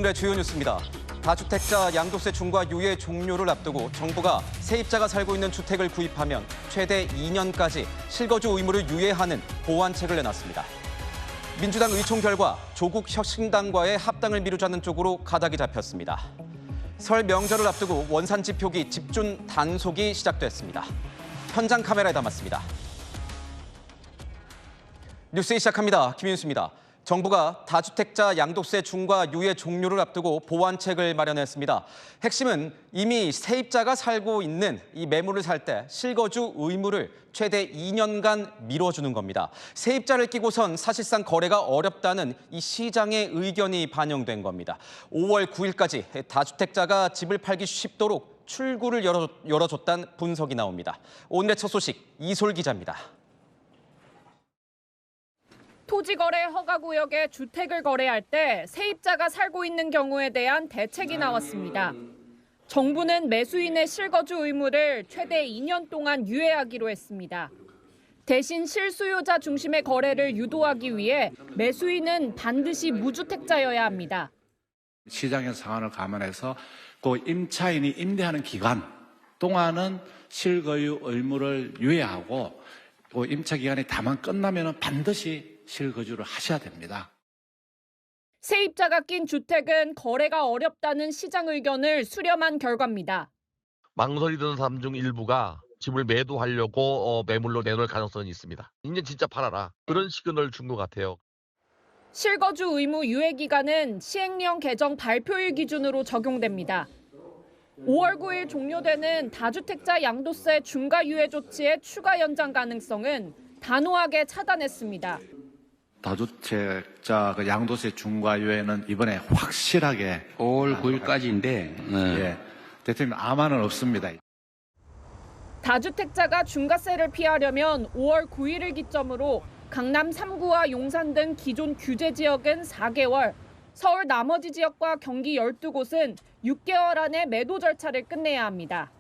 오늘의 주요 뉴스입니다. 다주택자 양도세 중과 유예 종료를 앞두고 정부가 세입자가 살고 있는 주택을 구입하면 최대 2년까지 실거주 의무를 유예하는 보완책을 내놨습니다. 민주당 의총 결과 조국 혁신당과의 합당을 미루자는 쪽으로 가닥이 잡혔습니다. 설 명절을 앞두고 원산지 표기 집중 단속이 시작됐습니다. 현장 카메라에 담았습니다. 뉴스 시작합니다. 김윤수입니다. 정부가 다주택자 양도세 중과 유예 종료를 앞두고 보완책을 마련했습니다. 핵심은 이미 세입자가 살고 있는 이 매물을 살 때 실거주 의무를 최대 2년간 미뤄주는 겁니다. 세입자를 끼고선 사실상 거래가 어렵다는 이 시장의 의견이 반영된 겁니다. 5월 9일까지 다주택자가 집을 팔기 쉽도록 출구를 열어줬다는 분석이 나옵니다. 오늘의 첫 소식 이솔 기자입니다. 토지거래 허가구역에 주택을 거래할 때 세입자가 살고 있는 경우에 대한 대책이 나왔습니다. 정부는 매수인의 실거주 의무를 최대 2년 동안 유예하기로 했습니다. 대신 실수요자 중심의 거래를 유도하기 위해 매수인은 반드시 무주택자여야 합니다. 시장의 상황을 감안해서 그 임차인이 임대하는 기간 동안은 실거주 의무를 유예하고 그 임차 기간이 다만 끝나면 반드시 실거주를 하셔야 됩니다. 세입자가 낀 주택은 거래가 어렵다는 시장 의견을 수렴한 결과입니다. 망설이 드는 사람 중 일부가 집을 매도하려고 매물로 내놓을 가능성이 있습니다. 이제 진짜 팔아라. 그런 시그널을 준 것 같아요. 실거주 의무 유예 기간은 시행령 개정 발표일 기준으로 적용됩니다. 5월 9일 종료되는 다주택자 양도세 중과 유예 조치의 추가 연장 가능성은 단호하게 차단했습니다. 다주택자 양도세 중과 유예는 이번에 확실하게 5월 9일까지인데 예, 대통령 아마는 없습니다. 다주택자가 중과세를 피하려면 5월 9일을 기점으로 강남 3구와 용산 등 기존 규제 지역은 4개월, 서울 나머지 지역과 경기 12곳은 6개월 안에 매도 절차를 끝내야 합니다.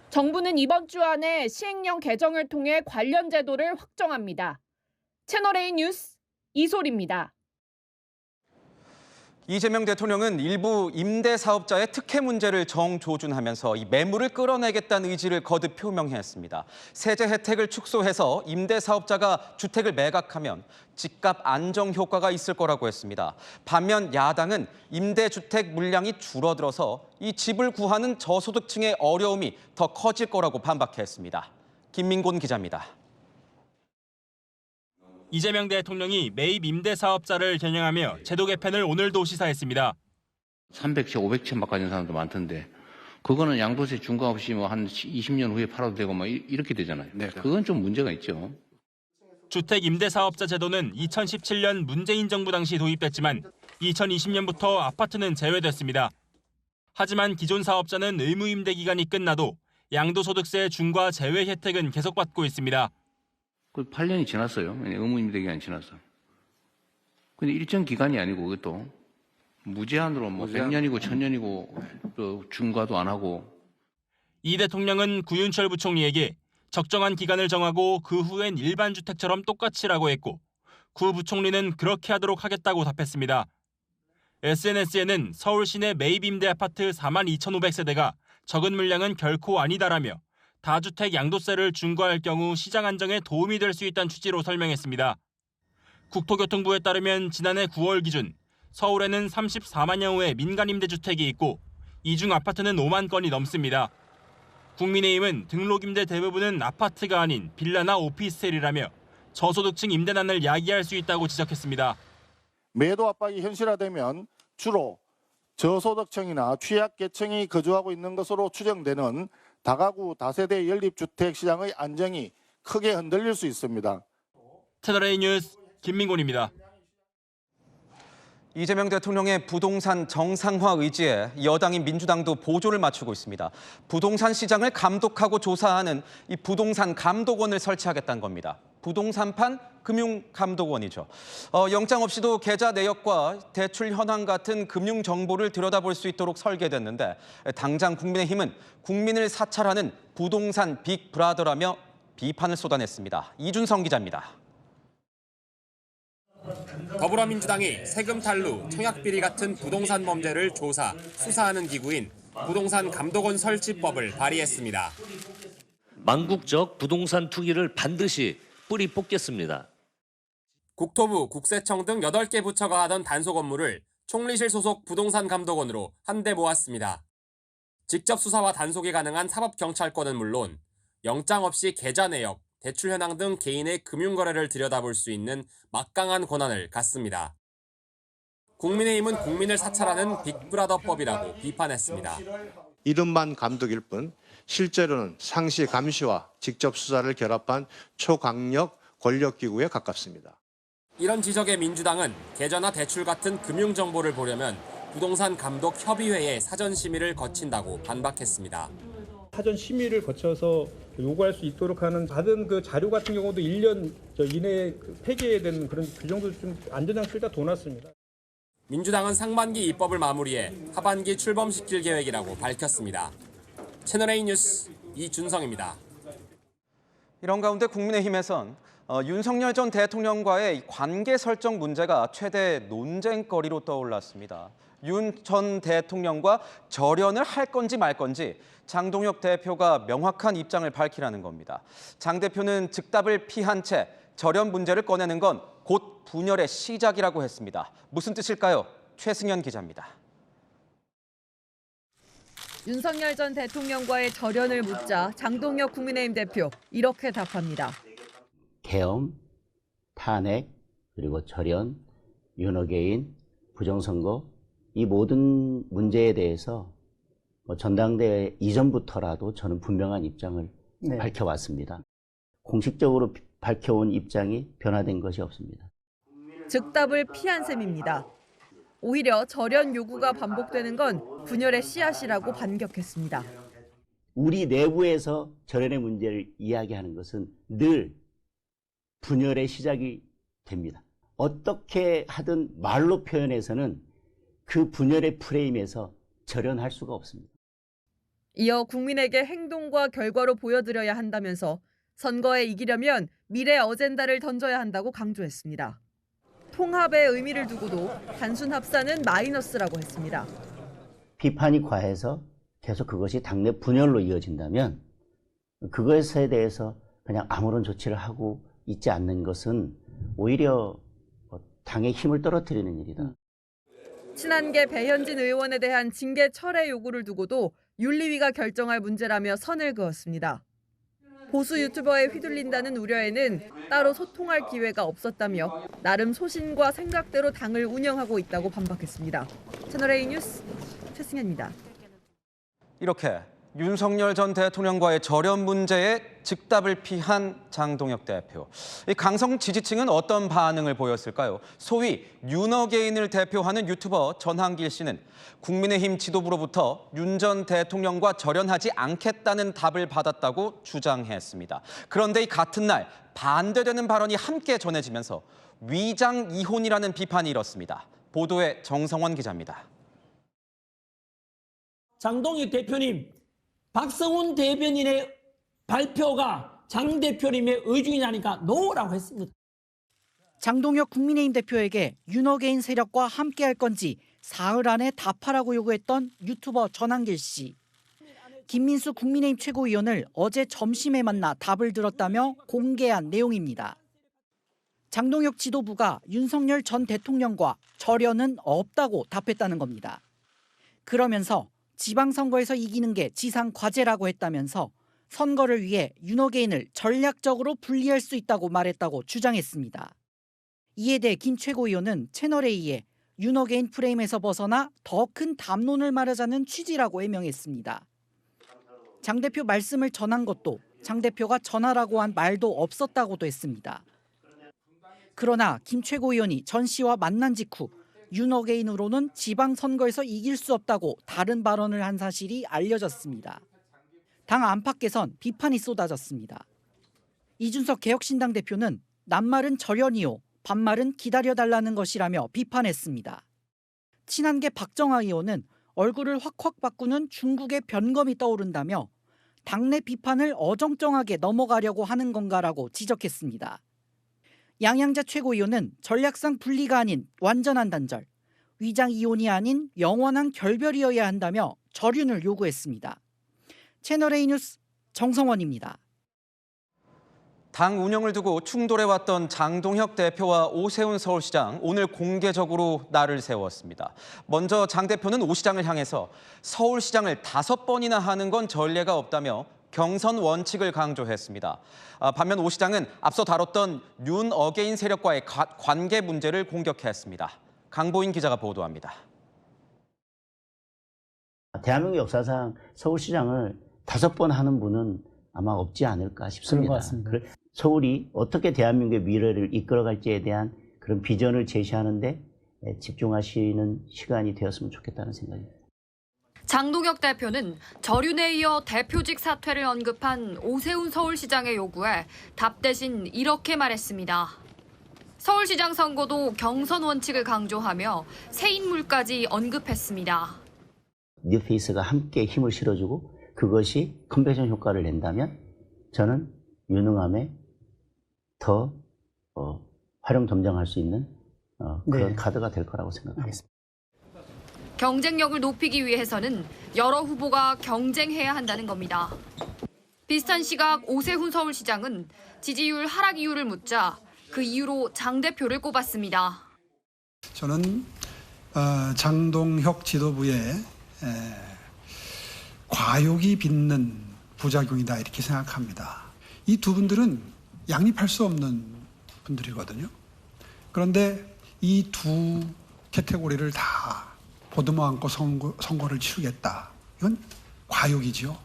정부는 이번 주 안에 시행령 개정을 통해 관련 제도를 확정합니다. 채널A 뉴스 이솔입니다. 이재명 대통령은 일부 임대사업자의 특혜 문제를 정조준하면서 이 매물을 끌어내겠다는 의지를 거듭 표명했습니다. 세제 혜택을 축소해서 임대사업자가 주택을 매각하면 집값 안정 효과가 있을 거라고 했습니다. 반면 야당은 임대주택 물량이 줄어들어서 이 집을 구하는 저소득층의 어려움이 더 커질 거라고 반박했습니다. 김민곤 기자입니다. 이재명 대통령이 매입 임대사업자를 겨냥하며 제도 개편을 오늘도 시사했습니다. 300채, 500채 막 가진 사람도 많던데 그거는 양도세 중과 없이 뭐 한 20년 후에 팔아도 되고 막 이렇게 되잖아요. 네. 그건 좀 문제가 있죠. 주택 임대사업자 제도는 2017년 문재인 정부 당시 도입됐지만 2020년부터 아파트는 제외됐습니다. 하지만 기존 사업자는 의무 임대 기간이 끝나도 양도소득세 중과 제외 혜택은 계속 받고 있습니다. 그 8년이 지났어요. 의무 임대 기간이 지났어. 근데 일정 기간이 아니고 그것도 무제한으로 뭐 100년이고 1000년이고 또 중과도 안 하고. 이 대통령은 구윤철 부총리에게 적정한 기간을 정하고 그 후엔 일반 주택처럼 똑같이라고 했고 구 부총리는 그렇게 하도록 하겠다고 답했습니다. SNS에는 서울 시내 매입 임대 아파트 42,500세대가 적은 물량은 결코 아니다라며 다주택 양도세를 중과할 경우 시장 안정에 도움이 될 수 있다는 취지로 설명했습니다. 국토교통부에 따르면 지난해 9월 기준 서울에는 34만여 호의 민간 임대주택이 있고 이 중 아파트는 5만 건이 넘습니다. 국민의힘은 등록 임대 대부분은 아파트가 아닌 빌라나 오피스텔이라며 저소득층 임대난을 야기할 수 있다고 지적했습니다. 매도 압박이 현실화되면 주로 저소득층이나 취약계층이 거주하고 있는 것으로 추정되는 다가구 다세대 연립주택 시장의 안정이 크게 흔들릴 수 있습니다. 채널A 뉴스 김민곤입니다. 이재명 대통령의 부동산 정상화 의지에 여당인 민주당도 보조를 맞추고 있습니다. 부동산 시장을 감독하고 조사하는 이 부동산 감독원을 설치하겠다는 겁니다. 부동산판 금융감독원이죠. 영장 없이도 계좌 내역과 대출 현황 같은 금융 정보를 들여다볼 수 있도록 설계됐는데 당장 국민의힘은 국민을 사찰하는 부동산 빅브라더라며 비판을 쏟아냈습니다. 이준성 기자입니다. 더불어민주당이 세금 탈루, 청약비리 같은 부동산 범죄를 조사, 수사하는 기구인 부동산 감독원 설치법을 발의했습니다. 망국적 부동산 투기를 반드시 뿌리 뽑겠습니다. 국토부, 국세청 등 8개 부처가 하던 단속 업무를 총리실 소속 부동산 감독원으로 한데 모았습니다. 직접 수사와 단속이 가능한 사법경찰권은 물론 영장 없이 계좌 내역, 대출 현황 등 개인의 금융거래를 들여다볼 수 있는 막강한 권한을 갖습니다. 국민의힘은 국민을 사찰하는 빅브라더법이라고 비판했습니다. 이름만 감독일 뿐 실제로는 상시 감시와 직접 수사를 결합한 초강력 권력기구에 가깝습니다. 이런 지적에 민주당은 계좌나 대출 같은 금융정보를 보려면 부동산 감독 협의회의 사전 심의를 거친다고 반박했습니다. 사전 심의를 거쳐서 요구할 수 있도록 하는 받은 그 자료 같은 경우도 1년 이내에 폐기해야 되는 그런 규정도 좀 안전장치를 다 둬놨습니다. 민주당은 상반기 입법을 마무리해 하반기 출범시킬 계획이라고 밝혔습니다. 채널A 뉴스 이준성입니다. 이런 가운데 국민의힘에선 윤석열 전 대통령과의 관계 설정 문제가 최대 논쟁거리로 떠올랐습니다. 윤 전 대통령과 절연을 할 건지 말 건지 장동혁 대표가 명확한 입장을 밝히라는 겁니다. 장 대표는 즉답을 피한 채 절연 문제를 꺼내는 건 곧 분열의 시작이라고 했습니다. 무슨 뜻일까요? 최승현 기자입니다. 윤석열 전 대통령과의 절연을 묻자 장동혁 국민의힘 대표 이렇게 답합니다. 계엄, 탄핵, 그리고 절연, 윤호개인, 부정선거 이 모든 문제에 대해서 전당대회 이전부터라도 저는 분명한 입장을 밝혀왔습니다. 공식적으로 밝혀온 입장이 변화된 것이 없습니다. 즉답을 피한 셈입니다. 오히려 절연 요구가 반복되는 건 분열의 씨앗이라고 반격했습니다. 우리 내부에서 절연의 문제를 이야기하는 것은 늘 분열의 시작이 됩니다. 어떻게 하든 말로 표현해서는 그 분열의 프레임에서 절연할 수가 없습니다. 이어 국민에게 행동과 결과로 보여드려야 한다면서 선거에 이기려면 미래 어젠다를 던져야 한다고 강조했습니다. 통합의 의미를 두고도 단순 합사는 마이너스라고 했습니다. 비판이 과해서 계속 그것이 당내 분열로 이어진다면 그것에 대해서 그냥 아무런 조치를 하고 있지 않는 것은 오히려 당의 힘을 떨어뜨리는 일이다. 친한계 배현진 의원에 대한 징계 철회 요구를 두고도 윤리위가 결정할 문제라며 선을 그었습니다. 보수 유튜버에 휘둘린다는 우려에는 따로 소통할 기회가 없었다며 나름 소신과 생각대로 당을 운영하고 있다고 반박했습니다. 채널A 뉴스 최승현입니다. 이렇게 윤석열 전 대통령과의 절연 문제에 즉답을 피한 장동혁 대표. 이 강성 지지층은 어떤 반응을 보였을까요? 소위 윤어게인을 대표하는 유튜버 전한길 씨는 국민의힘 지도부로부터 윤 전 대통령과 절연하지 않겠다는 답을 받았다고 주장했습니다. 그런데 이 같은 날 반대되는 발언이 함께 전해지면서 위장 이혼이라는 비판이 일었습니다. 보도에 정성원 기자입니다. 장동혁 대표님, 박성훈 대변인의 발표가 장 대표님의 의중이냐니까 노라고 했습니다. 장동혁 국민의힘 대표에게 윤어게인 세력과 함께할 건지 사흘 안에 답하라고 요구했던 유튜버 전한길 씨. 김민수 국민의힘 최고위원을 어제 점심에 만나 답을 들었다며 공개한 내용입니다. 장동혁 지도부가 윤석열 전 대통령과 절연은 없다고 답했다는 겁니다. 그러면서 지방선거에서 이기는 게 지상 과제라고 했다면서 선거를 위해 윤어게인을 전략적으로 분리할 수 있다고 말했다고 주장했습니다. 이에 대해 김 최고위원은 채널A에 윤어게인 프레임에서 벗어나 더 큰 담론을 말하자는 취지라고 해명했습니다. 장 대표 말씀을 전한 것도 장 대표가 전하라고 한 말도 없었다고도 했습니다. 그러나 김 최고위원이 전 씨와 만난 직후 윤어게인으로는 지방선거에서 이길 수 없다고 다른 발언을 한 사실이 알려졌습니다. 당 안팎에선 비판이 쏟아졌습니다. 이준석 개혁신당 대표는 낱말은 절연이요, 반말은 기다려달라는 것이라며 비판했습니다. 친한계 박정아 의원은 얼굴을 확확 바꾸는 중국의 변검이 떠오른다며 당내 비판을 어정쩡하게 넘어가려고 하는 건가라고 지적했습니다. 양양자 최고위원은 전략상 분리가 아닌 완전한 단절, 위장 이혼이 아닌 영원한 결별이어야 한다며 절윤을 요구했습니다. 채널A 뉴스 정성원입니다. 당 운영을 두고 충돌해왔던 장동혁 대표와 오세훈 서울시장, 오늘 공개적으로 날을 세웠습니다. 먼저 장 대표는 오 시장을 향해서 서울시장을 5번이나 하는 건 전례가 없다며 경선 원칙을 강조했습니다. 반면 오 시장은 앞서 다뤘던 윤 어게인 세력과의 관계 문제를 공격했습니다. 강보인 기자가 보도합니다. 대한민국 역사상 서울시장을 5번 하는 분은 아마 없지 않을까 싶습니다. 서울이 어떻게 대한민국의 미래를 이끌어갈지에 대한 그런 비전을 제시하는데 집중하시는 시간이 되었으면 좋겠다는 생각입니다. 장동혁 대표는 절윤에 이어 대표직 사퇴를 언급한 오세훈 서울시장의 요구에 답 대신 이렇게 말했습니다. 서울시장 선거도 경선 원칙을 강조하며 새 인물까지 언급했습니다. 뉴페이스가 함께 힘을 실어주고 그것이 컨벤션 효과를 낸다면 저는 유능함에 더 활용점정할 수 있는 그런 카드가 될 거라고 생각합니다. 경쟁력을 높이기 위해서는 여러 후보가 경쟁해야 한다는 겁니다. 비슷한 시각 오세훈 서울시장은 지지율 하락 이유를 묻자 그 이유로 장 대표를 꼽았습니다. 저는 장동혁 지도부의 과욕이 빚는 부작용이다 이렇게 생각합니다. 이 두 분들은 양립할 수 없는 분들이거든요. 그런데 이 두 카테고리를 다 보듬어 안고 선거를 치르겠다. 이건 과욕이죠.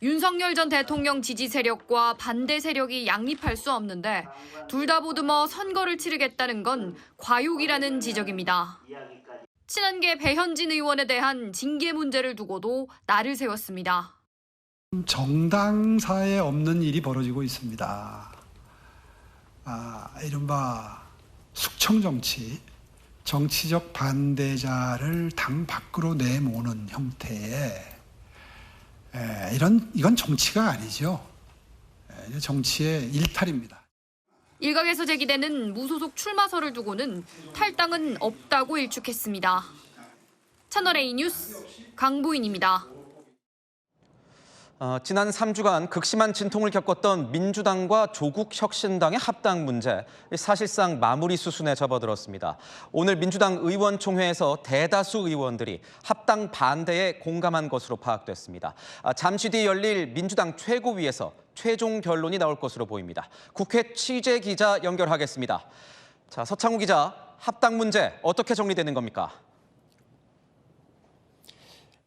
윤석열 전 대통령 지지 세력과 반대 세력이 양립할 수 없는데 둘 다 보듬어 선거를 치르겠다는 건 과욕이라는 지적입니다. 친한계 배현진 의원에 대한 징계 문제를 두고도 날을 세웠습니다. 정당사에 없는 일이 벌어지고 있습니다. 이른바 숙청정치, 정치적 반대자를 당 밖으로 내모는 형태의 이건 정치가 아니죠. 정치의 일탈입니다. 일각에서 제기되는 무소속 출마설을 두고는 탈당은 없다고 일축했습니다. 채널A 뉴스 강보인입니다. 지난 3주간 극심한 진통을 겪었던 민주당과 조국혁신당의 합당 문제, 사실상 마무리 수순에 접어들었습니다. 오늘 민주당 의원총회에서 대다수 의원들이 합당 반대에 공감한 것으로 파악됐습니다. 잠시 뒤 열릴 민주당 최고위에서 최종 결론이 나올 것으로 보입니다. 국회 취재 기자 연결하겠습니다. 자, 서창우 기자, 합당 문제 어떻게 정리되는 겁니까?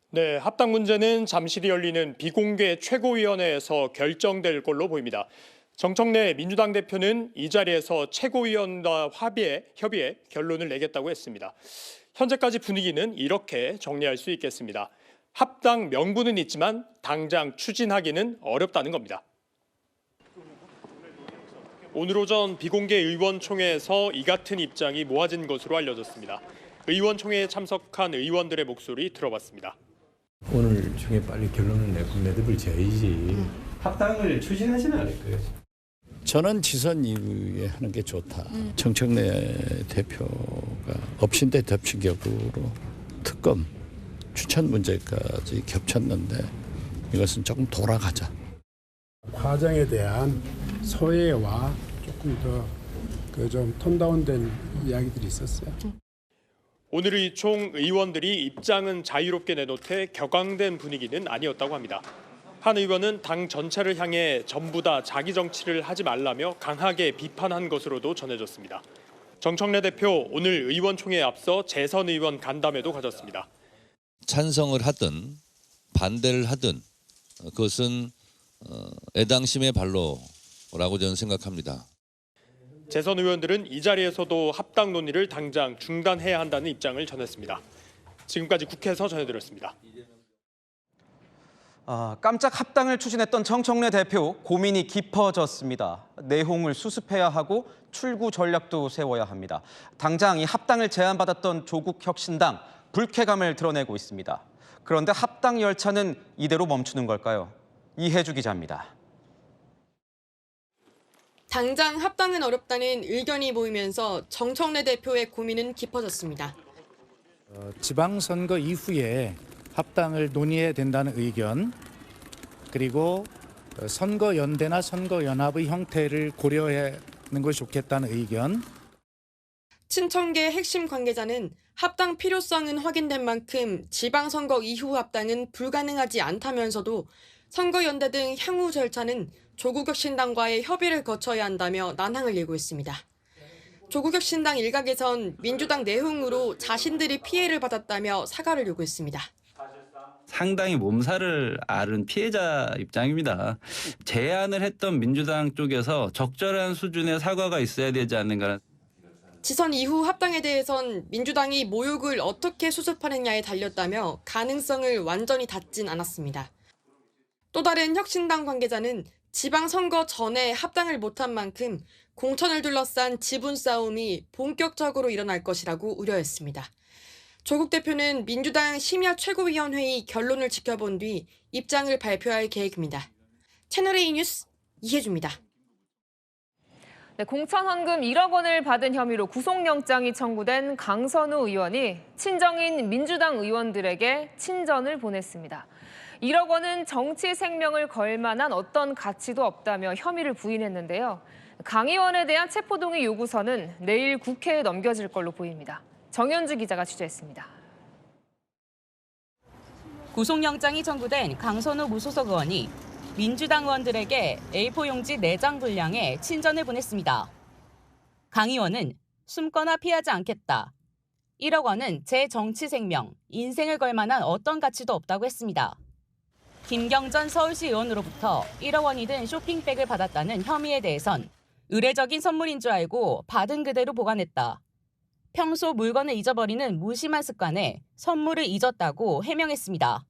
네, 합당 문제는 잠시 뒤 열리는 비공개 최고위원회에서 결정될 걸로 보입니다. 정청래 민주당 대표는 이 자리에서 최고위원과 협의해 결론을 내겠다고 했습니다. 현재까지 분위기는 이렇게 정리할 수 있겠습니다. 합당 명분은 있지만 당장 추진하기는 어렵다는 겁니다. 오늘 오전 비공개 의원총회에서 이 같은 입장이 모아진 것으로 알려졌습니다. 의원총회에 참석한 의원들의 목소리 들어봤습니다. 오늘 중에 빨리 결론을 내드릴 줘야지. 합당을 추진하지는 않을 거예요. 저는 지선 이후에 하는 게 좋다. 정청래 대표가 엎친데 덮친 격으로 특검 추천 문제까지 겹쳤는데 이것은 조금 돌아가자. 과정에 대한 소외와 조금 더 좀 톤다운된 이야기들이 있었어요. 오늘의 총 의원들이 입장은 자유롭게 내놓되 격앙된 분위기는 아니었다고 합니다. 한 의원은 당 전체를 향해 전부 다 자기 정치를 하지 말라며 강하게 비판한 것으로도 전해졌습니다. 정청래 대표 오늘 의원총회에 앞서 재선 의원 간담회도 가졌습니다. 찬성을 하든 반대를 하든 그것은 애당심의 발로라고 저는 생각합니다. 재선 의원들은 이 자리에서도 합당 논의를 당장 중단해야 한다는 입장을 전했습니다. 지금까지 국회에서 전해드렸습니다. 깜짝 합당을 추진했던 정청래 대표, 고민이 깊어졌습니다. 내홍을 수습해야 하고 출구 전략도 세워야 합니다. 당장 이 합당을 제안받았던 조국혁신당, 불쾌감을 드러내고 있습니다. 그런데 합당 열차는 이대로 멈추는 걸까요? 이혜주 기자입니다. 당장 합당은 어렵다는 의견이 모이면서 정청래 대표의 고민은 깊어졌습니다. 지방선거 이후에 합당을 논의해야 된다는 의견, 그리고 선거연대나 선거연합의 형태를 고려하는 것이 좋겠다는 의견. 친청계 핵심 관계자는 합당 필요성은 확인된 만큼 지방선거 이후 합당은 불가능하지 않다면서도 선거연대 등 향후 절차는 조국혁신당과의 협의를 거쳐야 한다며 난항을 일고 있습니다. 조국혁신당 일각에선 민주당 내흥으로 자신들이 피해를 받았다며 사과를 요구했습니다. 상당히 몸살을 앓은 피해자 입장입니다. 제안을 했던 민주당 쪽에서 적절한 수준의 사과가 있어야 되지 않는가. 지선 이후 합당에 대해선 민주당이 모욕을 어떻게 수습하느냐에 달렸다며 가능성을 완전히 닫진 않았습니다. 또 다른 혁신당 관계자는 지방선거 전에 합당을 못한 만큼 공천을 둘러싼 지분 싸움이 본격적으로 일어날 것이라고 우려했습니다. 조국 대표는 민주당 심야 최고위원회의 결론을 지켜본 뒤 입장을 발표할 계획입니다. 채널A 뉴스 이혜주입니다. 네, 공천헌금 1억 원을 받은 혐의로 구속영장이 청구된 강선우 의원이 친정인 민주당 의원들에게 친전을 보냈습니다. 1억 원은 정치 생명을 걸 만한 어떤 가치도 없다며 혐의를 부인했는데요. 강 의원에 대한 체포동의 요구서는 내일 국회에 넘겨질 걸로 보입니다. 정현주 기자가 취재했습니다. 구속영장이 청구된 강선우 무소속 의원이 민주당 의원들에게 A4 용지 4장 분량의 친전을 보냈습니다. 강 의원은 숨거나 피하지 않겠다. 1억 원은 제 정치 생명, 인생을 걸 만한 어떤 가치도 없다고 했습니다. 김경전 서울시 의원으로부터 1억 원이 든 쇼핑백을 받았다는 혐의에 대해선 의례적인 선물인 줄 알고 받은 그대로 보관했다. 평소 물건을 잊어버리는 무심한 습관에 선물을 잊었다고 해명했습니다.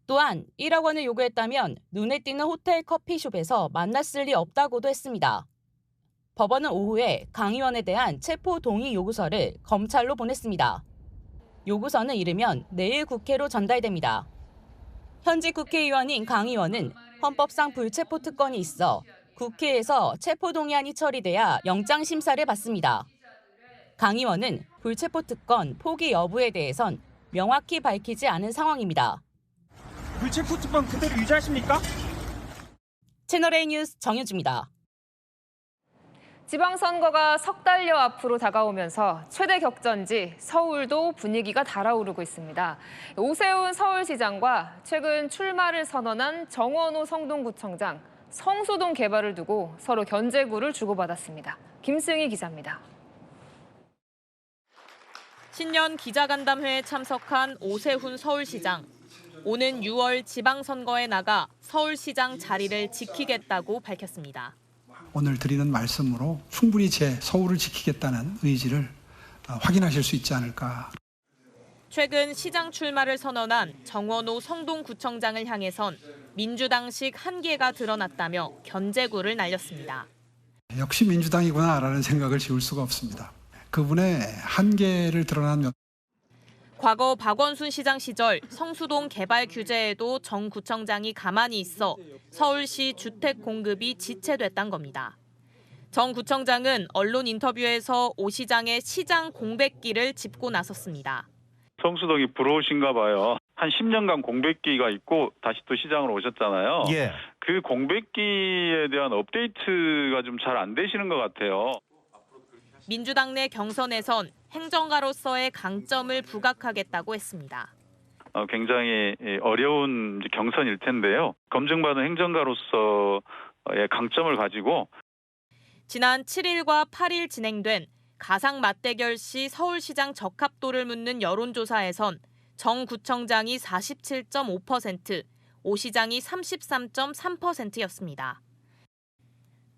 또한 1억 원을 요구했다면 눈에 띄는 호텔 커피숍에서 만났을 리 없다고도 했습니다. 법원은 오후에 강 의원에 대한 체포 동의 요구서를 검찰로 보냈습니다. 요구서는 이르면 내일 국회로 전달됩니다. 현직 국회의원인 강 의원은 헌법상 불체포 특권이 있어 국회에서 체포 동의안이 처리돼야 영장 심사를 받습니다. 강 의원은 불체포 특권 포기 여부에 대해선 명확히 밝히지 않은 상황입니다. 불체포 특권 그대로 유지하십니까? 채널A 뉴스 정현주입니다. 지방선거가 석 달여 앞으로 다가오면서 최대 격전지 서울도 분위기가 달아오르고 있습니다. 오세훈 서울시장과 최근 출마를 선언한 정원호 성동구청장, 성수동 개발을 두고 서로 견제구를 주고받았습니다. 김승희 기자입니다. 신년 기자간담회에 참석한 오세훈 서울시장. 오는 6월 지방선거에 나가 서울시장 자리를 지키겠다고 밝혔습니다. 오늘 드리는 말씀으로 충분히 제 서울을 지키겠다는 의지를 확인하실 수 있지 않을까. 최근 시장 출마를 선언한 정원호 성동구청장을 향해선 민주당식 한계가 드러났다며 견제구를 날렸습니다. 역시 민주당이구나라는 생각을 지울 수가 없습니다. 그분의 한계를 드러난 과거 박원순 시장 시절 성수동 개발 규제에도 정 구청장이 가만히 있어 서울시 주택 공급이 지체됐단 겁니다. 정 구청장은 언론 인터뷰에서 오 시장의 시장 공백기를 짚고 나섰습니다. 성수동이 부러우신가 봐요. 한 10년간 공백기가 있고 다시 또 시장으로 오셨잖아요. 예. 그 공백기에 대한 업데이트가 좀 잘 안 되시는 것 같아요. 민주당 내 경선에선 행정가로서의 강점을 부각하겠다고 했습니다. 굉장히 어려운 경선일 텐데요. 검증받은 행정가로서의 강점을 가지고 지난 7일과 8일 진행된 가상 맞대결 시 서울시장 적합도를 묻는 여론조사에선 정 구청장이 47.5%, 오 시장이 33.3%였습니다.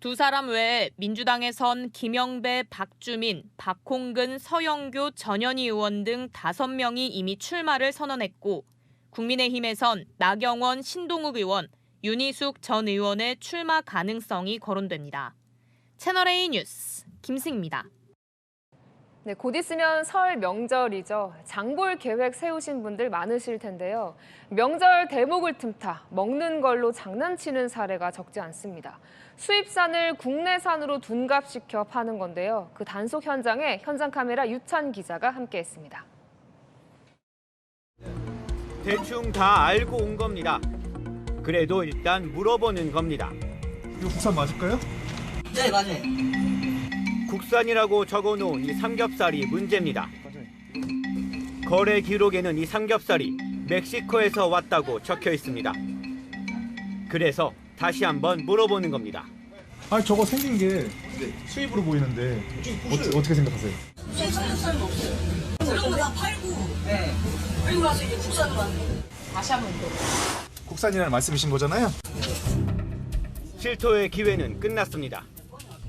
두 사람 외에 민주당에선 김영배, 박주민, 박홍근, 서영교, 전현희 의원 등 5명이 이미 출마를 선언했고 국민의힘에선 나경원, 신동욱 의원, 윤희숙 전 의원의 출마 가능성이 거론됩니다. 채널A 뉴스 김승입니다. 네, 곧 있으면 설 명절이죠. 장볼 계획 세우신 분들 많으실 텐데요. 명절 대목을 틈타 먹는 걸로 장난치는 사례가 적지 않습니다. 수입산을 국내산으로 둔갑시켜 파는 건데요. 그 단속 현장에 현장 카메라 유찬 기자가 함께했습니다. 대충 다 알고 온 겁니다. 그래도 일단 물어보는 겁니다. 이거 국산 맞을까요? 네, 맞아요. 국산이라고 적어놓은 이 삼겹살이 문제입니다. 거래 기록에는 이 삼겹살이 멕시코에서 왔다고 적혀 있습니다. 그래서 다시 한번 물어보는 겁니다. 아니 저거 생긴 게 수입으로 보이는데 어떻게 생각하세요? 삼겹살은 없어요. 그런 거 다 팔고, 그리고 나서 이제 국산으로 하는 거. 다시 한번 물어볼게요. 국산이라는 말씀이신 거잖아요? 실토의 기회는 끝났습니다.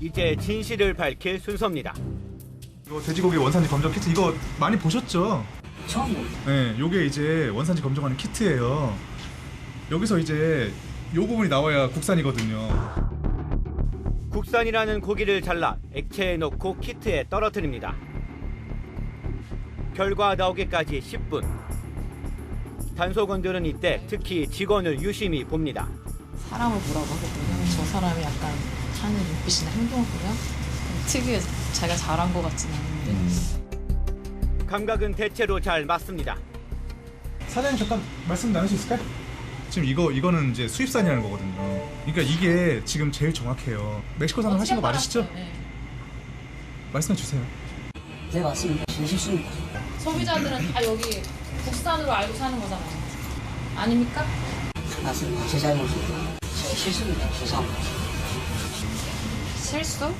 이제 진실을 밝힐 순서입니다. 이거 돼지고기 원산지 검정 키트 이거 많이 보셨죠? 처음이에요. 네, 요게 이제 원산지 검정하는 키트예요. 여기서 이제 요 부분이 나와야 국산이거든요. 국산이라는 고기를 잘라 액체에 넣고 키트에 떨어뜨립니다. 결과 나오기까지 10분. 단속원들은 이때 특히 직원을 유심히 봅니다. 사람을 보라고 하거든요. 저 사람이 약간 하는 눈빛이나 행동을 보면 특유의 자기가 잘한 것 같지는 않은데. 감각은 대체로 잘 맞습니다. 사장님 잠깐 말씀 나눌 수 있을까요? 지금 이거는 이제 수입산이라는 거거든요. 그러니까 이게 지금 제일 정확해요. 멕시코산을 하신 거 맞으시죠? 네. 말씀해 주세요. 네, 맞습니다. 실수입니다. 소비자들은 다 여기 국산으로 알고 사는 거잖아요. 아닙니까? 맞습니다. 제 잘못입니다. 실수입니다. 죄송합니다. 실수?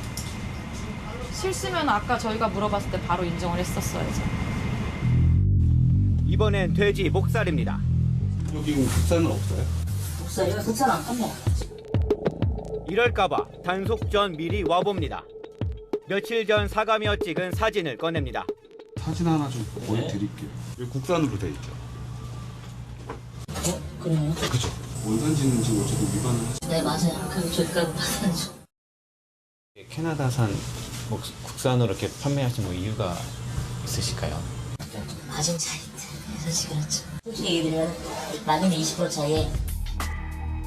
실수면 아까 저희가 물어봤을 때 바로 인정을 했었어야죠. 이번엔 돼지 목살입니다. 여기 국산은 없어요? 국산이요? 국산 안 판매요. 이럴까봐 단속 전 미리 와봅니다. 며칠 전 사가며 찍은 사진을 꺼냅니다. 사진 하나 좀 보여드릴게요. 여기 국산으로 돼 있죠? 그래요? 그죠. 원산지는 지금 어쨌든 위반을 하죠. 네, 맞아요. 그럼 저희가 받아야죠. 캐나다산 국산으로 이렇게 판매하신 이유가 있으실까요? 마진 차이 때문에 그렇죠. 솔직히 얘기드리면 남인의 20% 차이에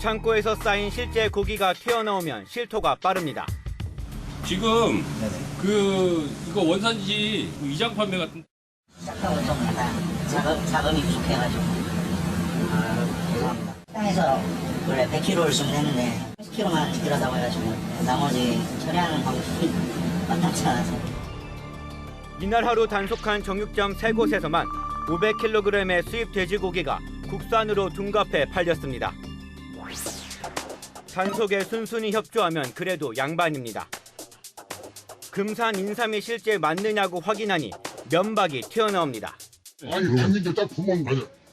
창고에서 쌓인 실제 고기가 튀어나오면 실토가 빠릅니다. 지금 이거 원산지 위장 판매 같은 잠깐만 좀 하나 자금이 부족해가지고 죄송합니다. 땅에서 원래 100kg를 주문했는데 10kg만 들어다고 해가지고 나머지 처리하는 방법이 마땅치 않아서 이날 하루 단속한 정육점 3곳에서만 500kg의 수입 돼지고기가 국산으로 둔갑해 팔렸습니다. 단속에 순순히 협조하면 그래도 양반입니다. 금산 인삼이 실제 맞느냐고 확인하니 면박이 튀어나옵니다. 아니 당신들 딱 보면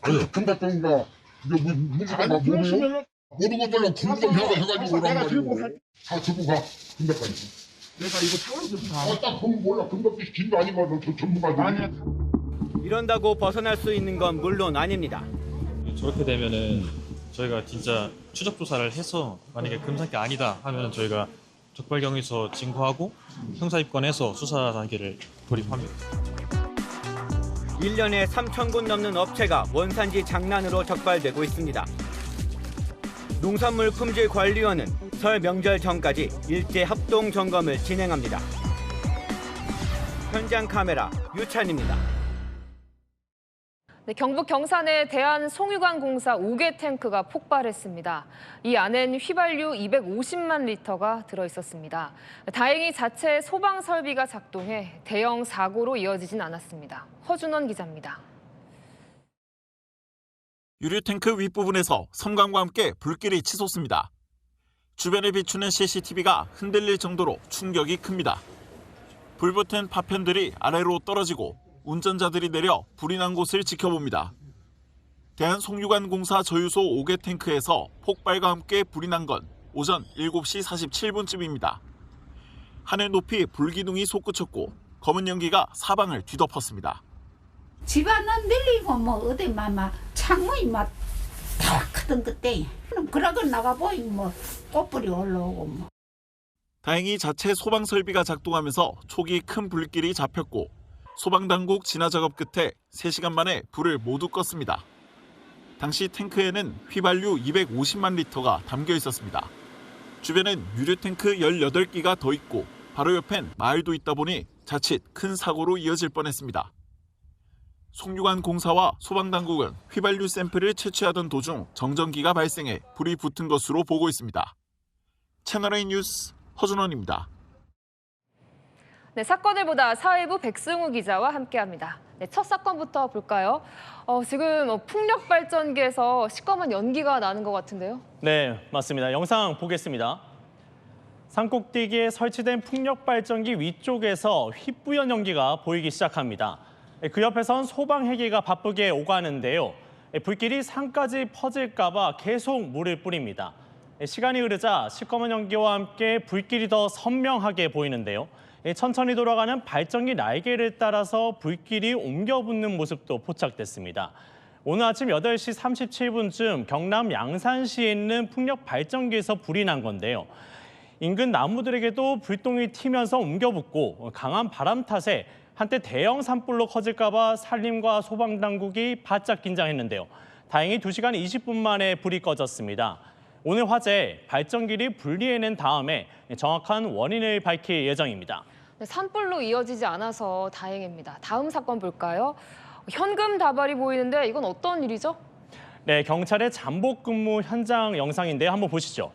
아니 금박병가 이게 문제가 뭐예요? 모르고 달라 금방 해가지고 오란 말이고 다 들고 가 금박까지. 내가 이거 상황 딱 보면 몰라 금박이 긴거 아니면 저 전문가들. 이런다고 벗어날 수 있는 건 물론 아닙니다. 저렇게 되면은 저희가 진짜 추적 조사를 해서 만약에 금산게 아니다 하면 저희가 적발경위서 진고하고 형사 입건해서 수사 단계를 돌입합니다. 1년에 3,000곳 넘는 업체가 원산지 장난으로 적발되고 있습니다. 농산물 품질 관리원은 설 명절 전까지 일제 합동 점검을 진행합니다. 현장 카메라 유찬입니다. 네, 경북 경산의 대한송유관공사 5개 탱크가 폭발했습니다. 이 안엔 휘발유 250만 리터가 들어있었습니다. 다행히 자체 소방 설비가 작동해 대형 사고로 이어지진 않았습니다. 허준원 기자입니다. 유류 탱크 윗부분에서 섬광과 함께 불길이 치솟습니다. 주변에 비추는 CCTV가 흔들릴 정도로 충격이 큽니다. 불붙은 파편들이 아래로 떨어지고 운전자들이 내려 불이 난 곳을 지켜봅니다. 대한송유관공사 저유소 5개 탱크에서 폭발과 함께 불이 난 건 오전 7시 47분쯤입니다. 하늘 높이 불기둥이 솟구쳤고 검은 연기가 사방을 뒤덮었습니다. 집안은 밀리고 뭐 어디 막 창문이 막 다 크던 그때 그러고 나가보니 뭐 꽃불이 올라오고 뭐. 다행히 자체 소방 설비가 작동하면서 초기 큰 불길이 잡혔고 소방당국 진화 작업 끝에 3시간 만에 불을 모두 껐습니다. 당시 탱크에는 휘발유 250만 리터가 담겨 있었습니다. 주변엔 유류 탱크 18기가 더 있고 바로 옆엔 마을도 있다 보니 자칫 큰 사고로 이어질 뻔했습니다. 송유관 공사와 소방당국은 휘발유 샘플을 채취하던 도중 정전기가 발생해 불이 붙은 것으로 보고 있습니다. 채널A 뉴스 허준원입니다. 네, 사건을 보다 사회부 백승우 기자와 함께합니다. 네, 첫 사건부터 볼까요? 지금 풍력 발전기에서 시꺼먼 연기가 나는 것 같은데요. 네, 맞습니다. 영상 보겠습니다. 산꼭대기에 설치된 풍력 발전기 위쪽에서 휘뿌연 연기가 보이기 시작합니다. 그 옆에선 소방 헬기가 바쁘게 오가는데요. 불길이 산까지 퍼질까 봐 계속 물을 뿌립니다. 시간이 흐르자 시꺼먼 연기와 함께 불길이 더 선명하게 보이는데요. 천천히 돌아가는 발전기 날개를 따라서 불길이 옮겨 붙는 모습도 포착됐습니다. 오늘 아침 8시 37분쯤 경남 양산시에 있는 풍력 발전기에서 불이 난 건데요. 인근 나무들에게도 불똥이 튀면서 옮겨 붙고 강한 바람 탓에 한때 대형 산불로 커질까 봐 산림과 소방당국이 바짝 긴장했는데요. 다행히 2시간 20분 만에 불이 꺼졌습니다. 오늘 화재 발전기를 분리해낸 다음에 정확한 원인을 밝힐 예정입니다. 네, 산불로 이어지지 않아서 다행입니다. 다음 사건 볼까요? 현금 다발이 보이는데 이건 어떤 일이죠? 네, 경찰의 잠복 근무 현장 영상인데요. 한번 보시죠.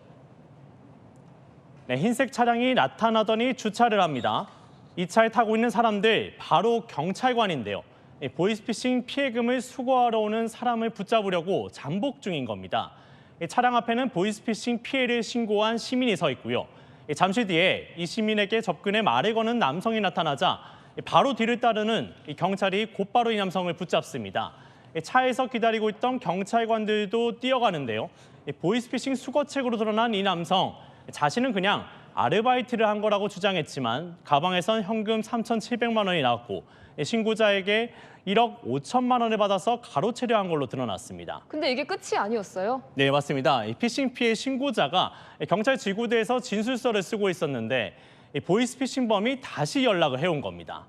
네, 흰색 차량이 나타나더니 주차를 합니다. 이 차에 타고 있는 사람들 바로 경찰관인데요. 보이스피싱 피해금을 수거하러 오는 사람을 붙잡으려고 잠복 중인 겁니다. 차량 앞에는 보이스피싱 피해를 신고한 시민이 서 있고요. 잠시 뒤에 이 시민에게 접근해 말을 거는 남성이 나타나자 바로 뒤를 따르는 경찰이 곧바로 이 남성을 붙잡습니다. 차에서 기다리고 있던 경찰관들도 뛰어가는데요. 보이스피싱 수거책으로 드러난 이 남성, 자신은 그냥 아르바이트를 한 거라고 주장했지만 가방에선 현금 3,700만 원이 나왔고 신고자에게 1억 5천만 원을 받아서 가로채려 한 걸로 드러났습니다. 근데 이게 끝이 아니었어요? 네, 맞습니다. 피싱 피해 신고자가 경찰 지구대에서 진술서를 쓰고 있었는데 보이스피싱범이 다시 연락을 해온 겁니다.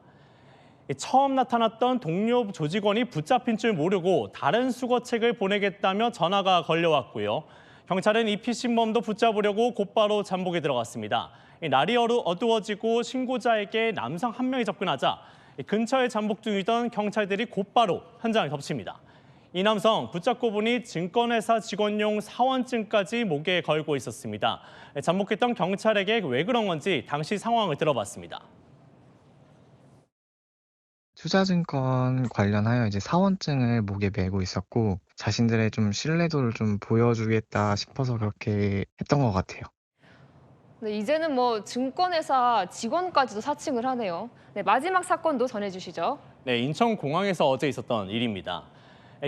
처음 나타났던 동료 조직원이 붙잡힌 줄 모르고 다른 수거책을 보내겠다며 전화가 걸려왔고요. 경찰은 이 피싱범도 붙잡으려고 곧바로 잠복에 들어갔습니다. 날이 어두워지고 신고자에게 남성 한 명이 접근하자 근처에 잠복 중이던 경찰들이 곧바로 현장을 덮칩니다. 이 남성 붙잡고 보니 증권회사 직원용 사원증까지 목에 걸고 있었습니다. 잠복했던 경찰에게 왜 그런 건지 당시 상황을 들어봤습니다. 투자증권 관련하여 이제 사원증을 목에 메고 있었고 자신들의 좀 신뢰도를 좀 보여주겠다 싶어서 그렇게 했던 것 같아요. 네, 이제는 증권회사 직원까지도 사칭을 하네요. 네, 마지막 사건도 전해주시죠. 네, 인천공항에서 어제 있었던 일입니다.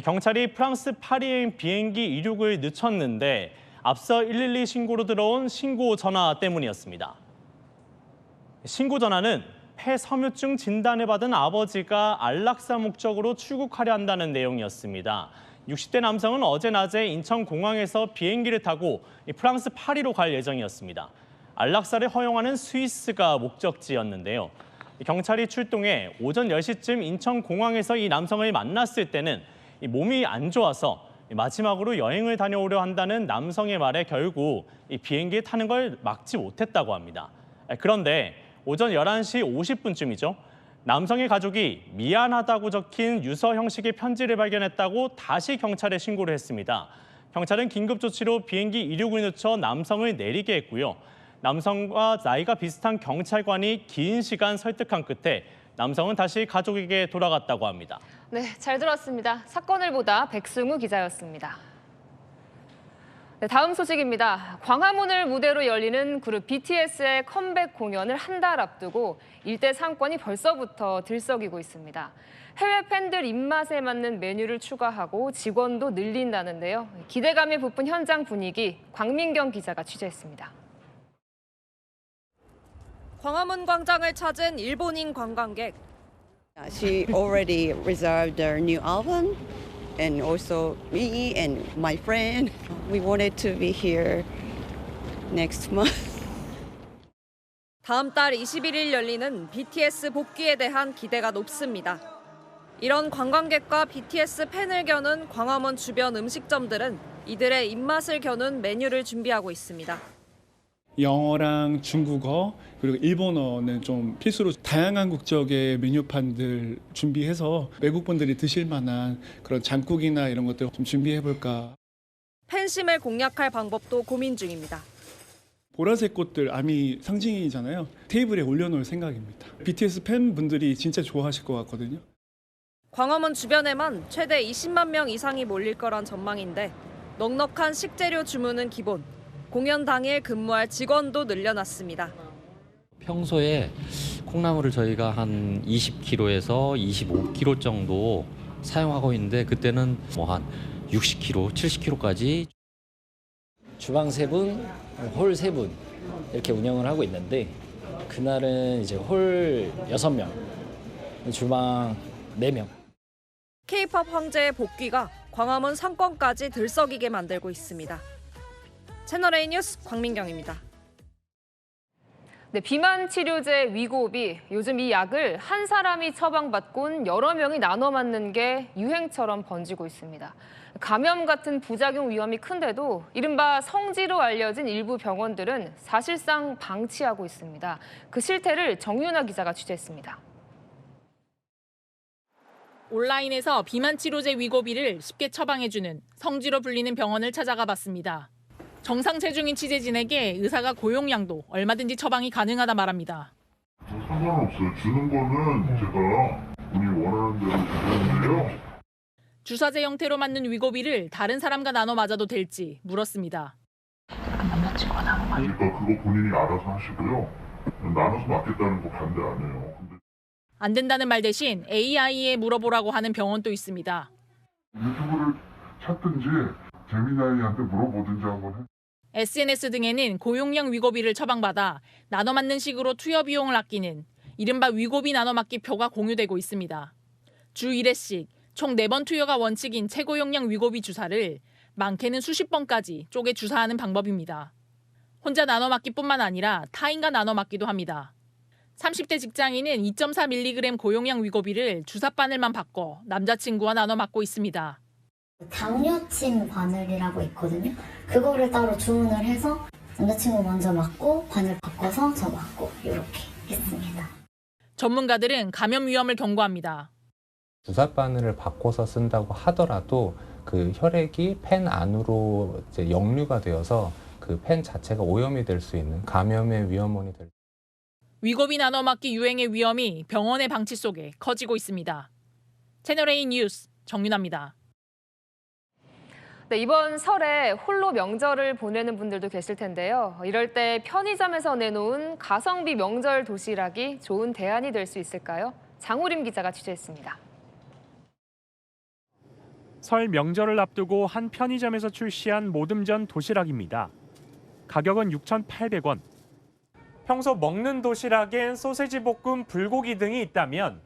경찰이 프랑스 파리행 비행기 이륙을 늦췄는데 앞서 112 신고로 들어온 신고 전화 때문이었습니다. 신고 전화는 폐섬유증 진단을 받은 아버지가 안락사 목적으로 출국하려 한다는 내용이었습니다. 60대 남성은 어제 낮에 인천공항에서 비행기를 타고 프랑스 파리로 갈 예정이었습니다. 안락사를 허용하는 스위스가 목적지였는데요. 경찰이 출동해 오전 10시쯤 인천공항에서 이 남성을 만났을 때는 몸이 안 좋아서 마지막으로 여행을 다녀오려 한다는 남성의 말에 결국 비행기에 타는 걸 막지 못했다고 합니다. 그런데 오전 11시 50분쯤이죠. 남성의 가족이 미안하다고 적힌 유서 형식의 편지를 발견했다고 다시 경찰에 신고를 했습니다. 경찰은 긴급 조치로 비행기 이륙을 늦춰 남성을 내리게 했고요. 남성과 나이가 비슷한 경찰관이 긴 시간 설득한 끝에 남성은 다시 가족에게 돌아갔다고 합니다. 네, 잘 들었습니다. 사건을 보다 백승우 기자였습니다. 네, 다음 소식입니다. 광화문을 무대로 열리는 그룹 BTS의 컴백 공연을 한 달 앞두고 일대 상권이 벌써부터 들썩이고 있습니다. 해외 팬들 입맛에 맞는 메뉴를 추가하고 직원도 늘린다는데요. 기대감에 부푼 현장 분위기 광민경 기자가 취재했습니다. 광화문 광장을 찾은 일본인 관광객. She already reserved their new album, and also me and my friend. We wanted to be here next month. 다음 달 21일 열리는 BTS 복귀에 대한 기대가 높습니다. 이런 관광객과 BTS 팬을 겨눈 광화문 주변 음식점들은 이들의 입맛을 겨눈 메뉴를 준비하고 있습니다. 영어랑 중국어 그리고 일본어는 좀 필수로 다양한 국적의 메뉴판들 준비해서 외국 분들이 드실 만한 그런 장국이나 이런 것들 좀 준비해 볼까. 팬심을 공략할 방법도 고민 중입니다. 보라색 꽃들 아미 상징이잖아요. 테이블에 올려놓을 생각입니다. BTS 팬분들이 진짜 좋아하실 것 같거든요. 광화문 주변에만 최대 20만 명 이상이 몰릴 거란 전망인데 넉넉한 식재료 주문은 기본, 공연 당일 근무할 직원도 늘려놨습니다. 평소에 콩나물을 저희가 한 20kg에서 25kg 정도 사용하고 있는데 그때는 뭐 한 60kg, 70kg까지. 주방 3분, 홀 3분 이렇게 운영을 하고 있는데 그날은 이제 홀 6명, 주방 4명. K-팝 황제의 복귀가 광화문 상권까지 들썩이게 만들고 있습니다. 채널A 뉴스 광민경입니다. 네, 비만 치료제 위고비. 요즘 이 약을 한 사람이 처방받곤 여러 명이 나눠 맞는 게 유행처럼 번지고 있습니다. 감염 같은 부작용 위험이 큰데도 이른바 성지로 알려진 일부 병원들은 사실상 방치하고 있습니다. 그 실태를 정윤아 기자가 취재했습니다. 온라인에서 비만 치료제 위고비를 쉽게 처방해주는 성지로 불리는 병원을 찾아가 봤습니다. 정상 체중인 취재진에게 의사가 고용량도 얼마든지 처방이 가능하다 말합니다. 상관없어요. 주는 거는 제가 본인이 원하는 대로 주는데요. 주사제 형태로 맞는 위고비를 다른 사람과 나눠 맞아도 될지 물었습니다. 그러니까 그거 본인이 알아서 하시고요. 나눠서 맞겠다는 거 반대 안 해요. 안 된다는 말 대신 AI에 물어보라고 하는 병원도 있습니다. 유튜브를 찾든지 재미나이한테 물어보든지 한번 해. SNS 등에는 고용량 위고비를 처방받아 나눠 맞는 식으로 투여 비용을 아끼는 이른바 위고비 나눠 맞기 표가 공유되고 있습니다. 주 1회씩 총 4번 투여가 원칙인 최고용량 위고비 주사를 많게는 수십 번까지 쪼개 주사하는 방법입니다. 혼자 나눠 맞기뿐만 아니라 타인과 나눠 맞기도 합니다. 30대 직장인은 2.4mg 고용량 위고비를 주사 바늘만 바꿔 남자친구와 나눠 맞고 있습니다. 당뇨침 바늘이라고 있거든요. 그거를 따로 주문을 해서 남자친구 먼저 맞고 바늘 바꿔서 저 맞고 이렇게 했습니다. 전문가들은 감염 위험을 경고합니다. 주사 바늘을 바꿔서 쓴다고 하더라도 그 혈액이 펜 안으로 이제 역류가 되어서 그 펜 자체가 오염이 될 수 있는 감염의 위험원이 될. 위고비 나눠 맞기 유행의 위험이 병원의 방치 속에 커지고 있습니다. 채널A 뉴스 정윤아입니다. 네, 이번 설에 홀로 명절을 보내는 분들도 계실 텐데요. 이럴 때 편의점에서 내놓은 가성비 명절 도시락이 좋은 대안이 될 수 있을까요? 장우림 기자가 취재했습니다. 설 명절을 앞두고 한 편의점에서 출시한 모듬전 도시락입니다. 가격은 6,800원. 평소 먹는 도시락엔 소세지 볶음, 불고기 등이 있다면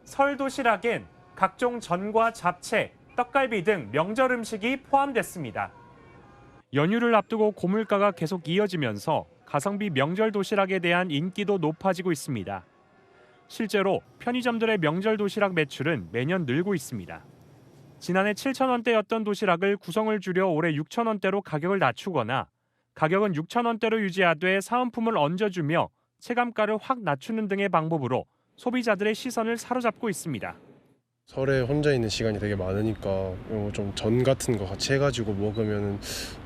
설 도시락엔 각종 전과 잡채, 떡갈비 등 명절 음식이 포함됐습니다. 연휴를 앞두고 고물가가 계속 이어지면서 가성비 명절 도시락에 대한 인기도 높아지고 있습니다. 실제로 편의점들의 명절 도시락 매출은 매년 늘고 있습니다. 지난해 7,000원대였던 도시락을 구성을 줄여 올해 6,000원대로 가격을 낮추거나 가격은 6,000원대로 유지하되 사은품을 얹어주며 체감가를 확 낮추는 등의 방법으로 소비자들의 시선을 사로잡고 있습니다. 설에 혼자 있는 시간이 되게 많으니까 좀 전 같은 거 같이 해가지고 먹으면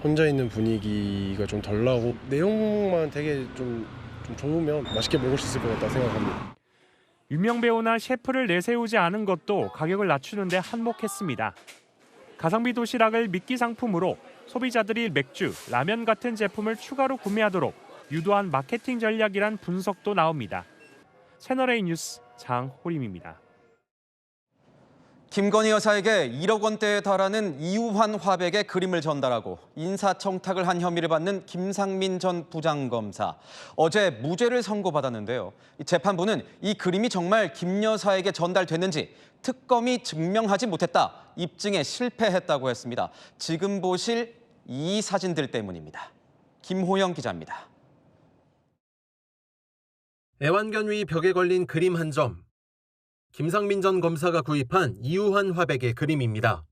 혼자 있는 분위기가 좀 덜 나고 내용만 되게 좀 좋으면 맛있게 먹을 수 있을 것 같다 생각합니다. 유명 배우나 셰프를 내세우지 않은 것도 가격을 낮추는 데 한몫했습니다. 가성비 도시락을 미끼 상품으로 소비자들이 맥주, 라면 같은 제품을 추가로 구매하도록 유도한 마케팅 전략이란 분석도 나옵니다. 채널A 뉴스 장호림입니다. 김건희 여사에게 1억 원대에 달하는 이우환 화백의 그림을 전달하고 인사청탁을 한 혐의를 받는 김상민 전 부장검사. 어제 무죄를 선고받았는데요. 재판부는 이 그림이 정말 김 여사에게 전달됐는지 특검이 증명하지 못했다, 입증에 실패했다고 했습니다. 지금 보실 이 사진들 때문입니다. 김호영 기자입니다. 애완견 위 벽에 걸린 그림 한 점. 김상민 전 검사가 구입한 이우환 화백의 그림입니다.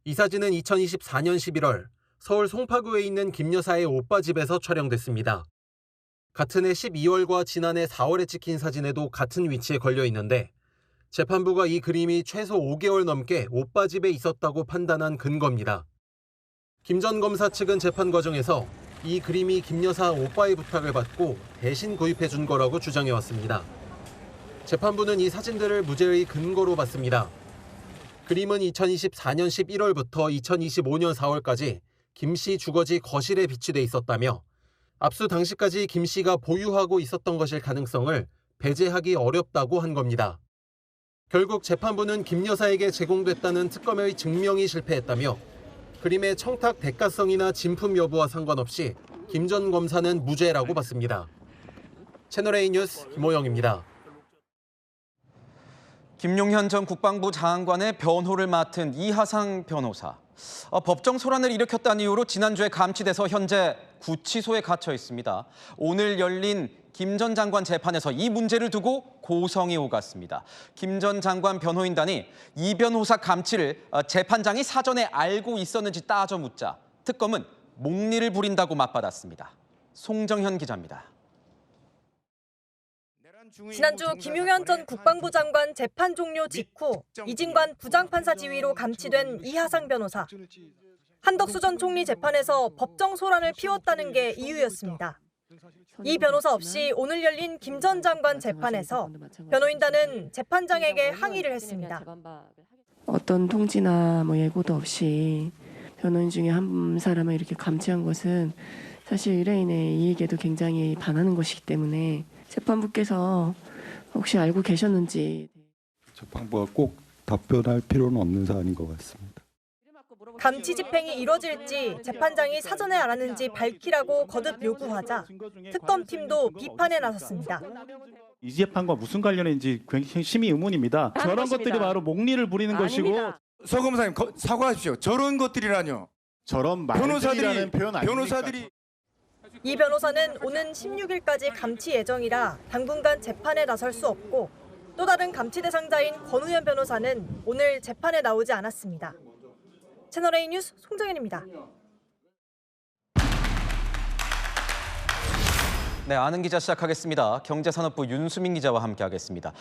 이 사진은 2024년 11월 서울 송파구에 있는 김 여사의 오빠 집에서 촬영됐습니다. 같은 해 12월과 지난해 4월에 찍힌 사진에도 같은 위치에 걸려 있는데 재판부가 이 그림이 최소 5개월 넘게 오빠 집에 있었다고 판단한 근거입니다. 김 전 검사 측은 재판 과정에서 이 그림이 김 여사 오빠의 부탁을 받고 대신 구입해 준 거라고 주장해왔습니다. 재판부는 이 사진들을 무죄의 근거로 봤습니다. 그림은 2024년 11월부터 2025년 4월까지 김 씨 주거지 거실에 비치돼 있었다며 압수 당시까지 김 씨가 보유하고 있었던 것일 가능성을 배제하기 어렵다고 한 겁니다. 결국 재판부는 김 여사에게 제공됐다는 특검의 증명이 실패했다며 그림의 청탁 대가성이나 진품 여부와 상관없이 김 전 검사는 무죄라고 봤습니다. 채널A 뉴스 김호영입니다. 김용현 전 국방부 장관의 변호를 맡은 이하상 변호사. 법정 소란을 일으켰다는 이유로 지난주에 감치돼서 현재 구치소에 갇혀 있습니다. 오늘 열린 김 전 장관 재판에서 이 문제를 두고 고성이 오갔습니다. 김 전 장관 변호인단이 이 변호사 감치를 재판장이 사전에 알고 있었는지 따져 묻자 특검은 목리를 부린다고 맞받았습니다. 송정현 기자입니다. 지난주 김용현 전 국방부 장관 재판 종료 직후 이진관 부장판사 지위로 감치된 이하상 변호사. 한덕수 전 총리 재판에서 법정 소란을 피웠다는 게 이유였습니다. 이 변호사 없이 오늘 열린 김 전 장관 재판에서 변호인단은 재판장에게 항의를 했습니다. 어떤 통지나 예고도 없이 변호인 중에 한 사람을 이렇게 감치한 것은 사실 의뢰인의 이익에도 굉장히 반하는 것이기 때문에 재판부께서 혹시 알고 계셨는지. 재판부가 꼭 답변할 필요는 없는 사안인 것 같습니다. 감치 집행이 이뤄질지 재판장이 사전에 알았는지 밝히라고 거듭 요구하자 특검팀도 비판에 나섰습니다. 이 재판과 무슨 관련인지 굉장히 심히 의문입니다. 저런 것들이 바로 목리를 부리는 것이고. 서 검사님 사과하십시오. 저런 것들이라뇨. 저런 말들이라는 표현 아닙니까? 이 변호사는 오는 16일까지 감치 예정이라 당분간 재판에 나설 수 없고 또 다른 감치 대상자인 권우현 변호사는 오늘 재판에 나오지 않았습니다. 채널A 뉴스 송정현입니다. 네, 아는 기자 시작하겠습니다. 경제산업부 윤수민 기자와 함께하겠습니다.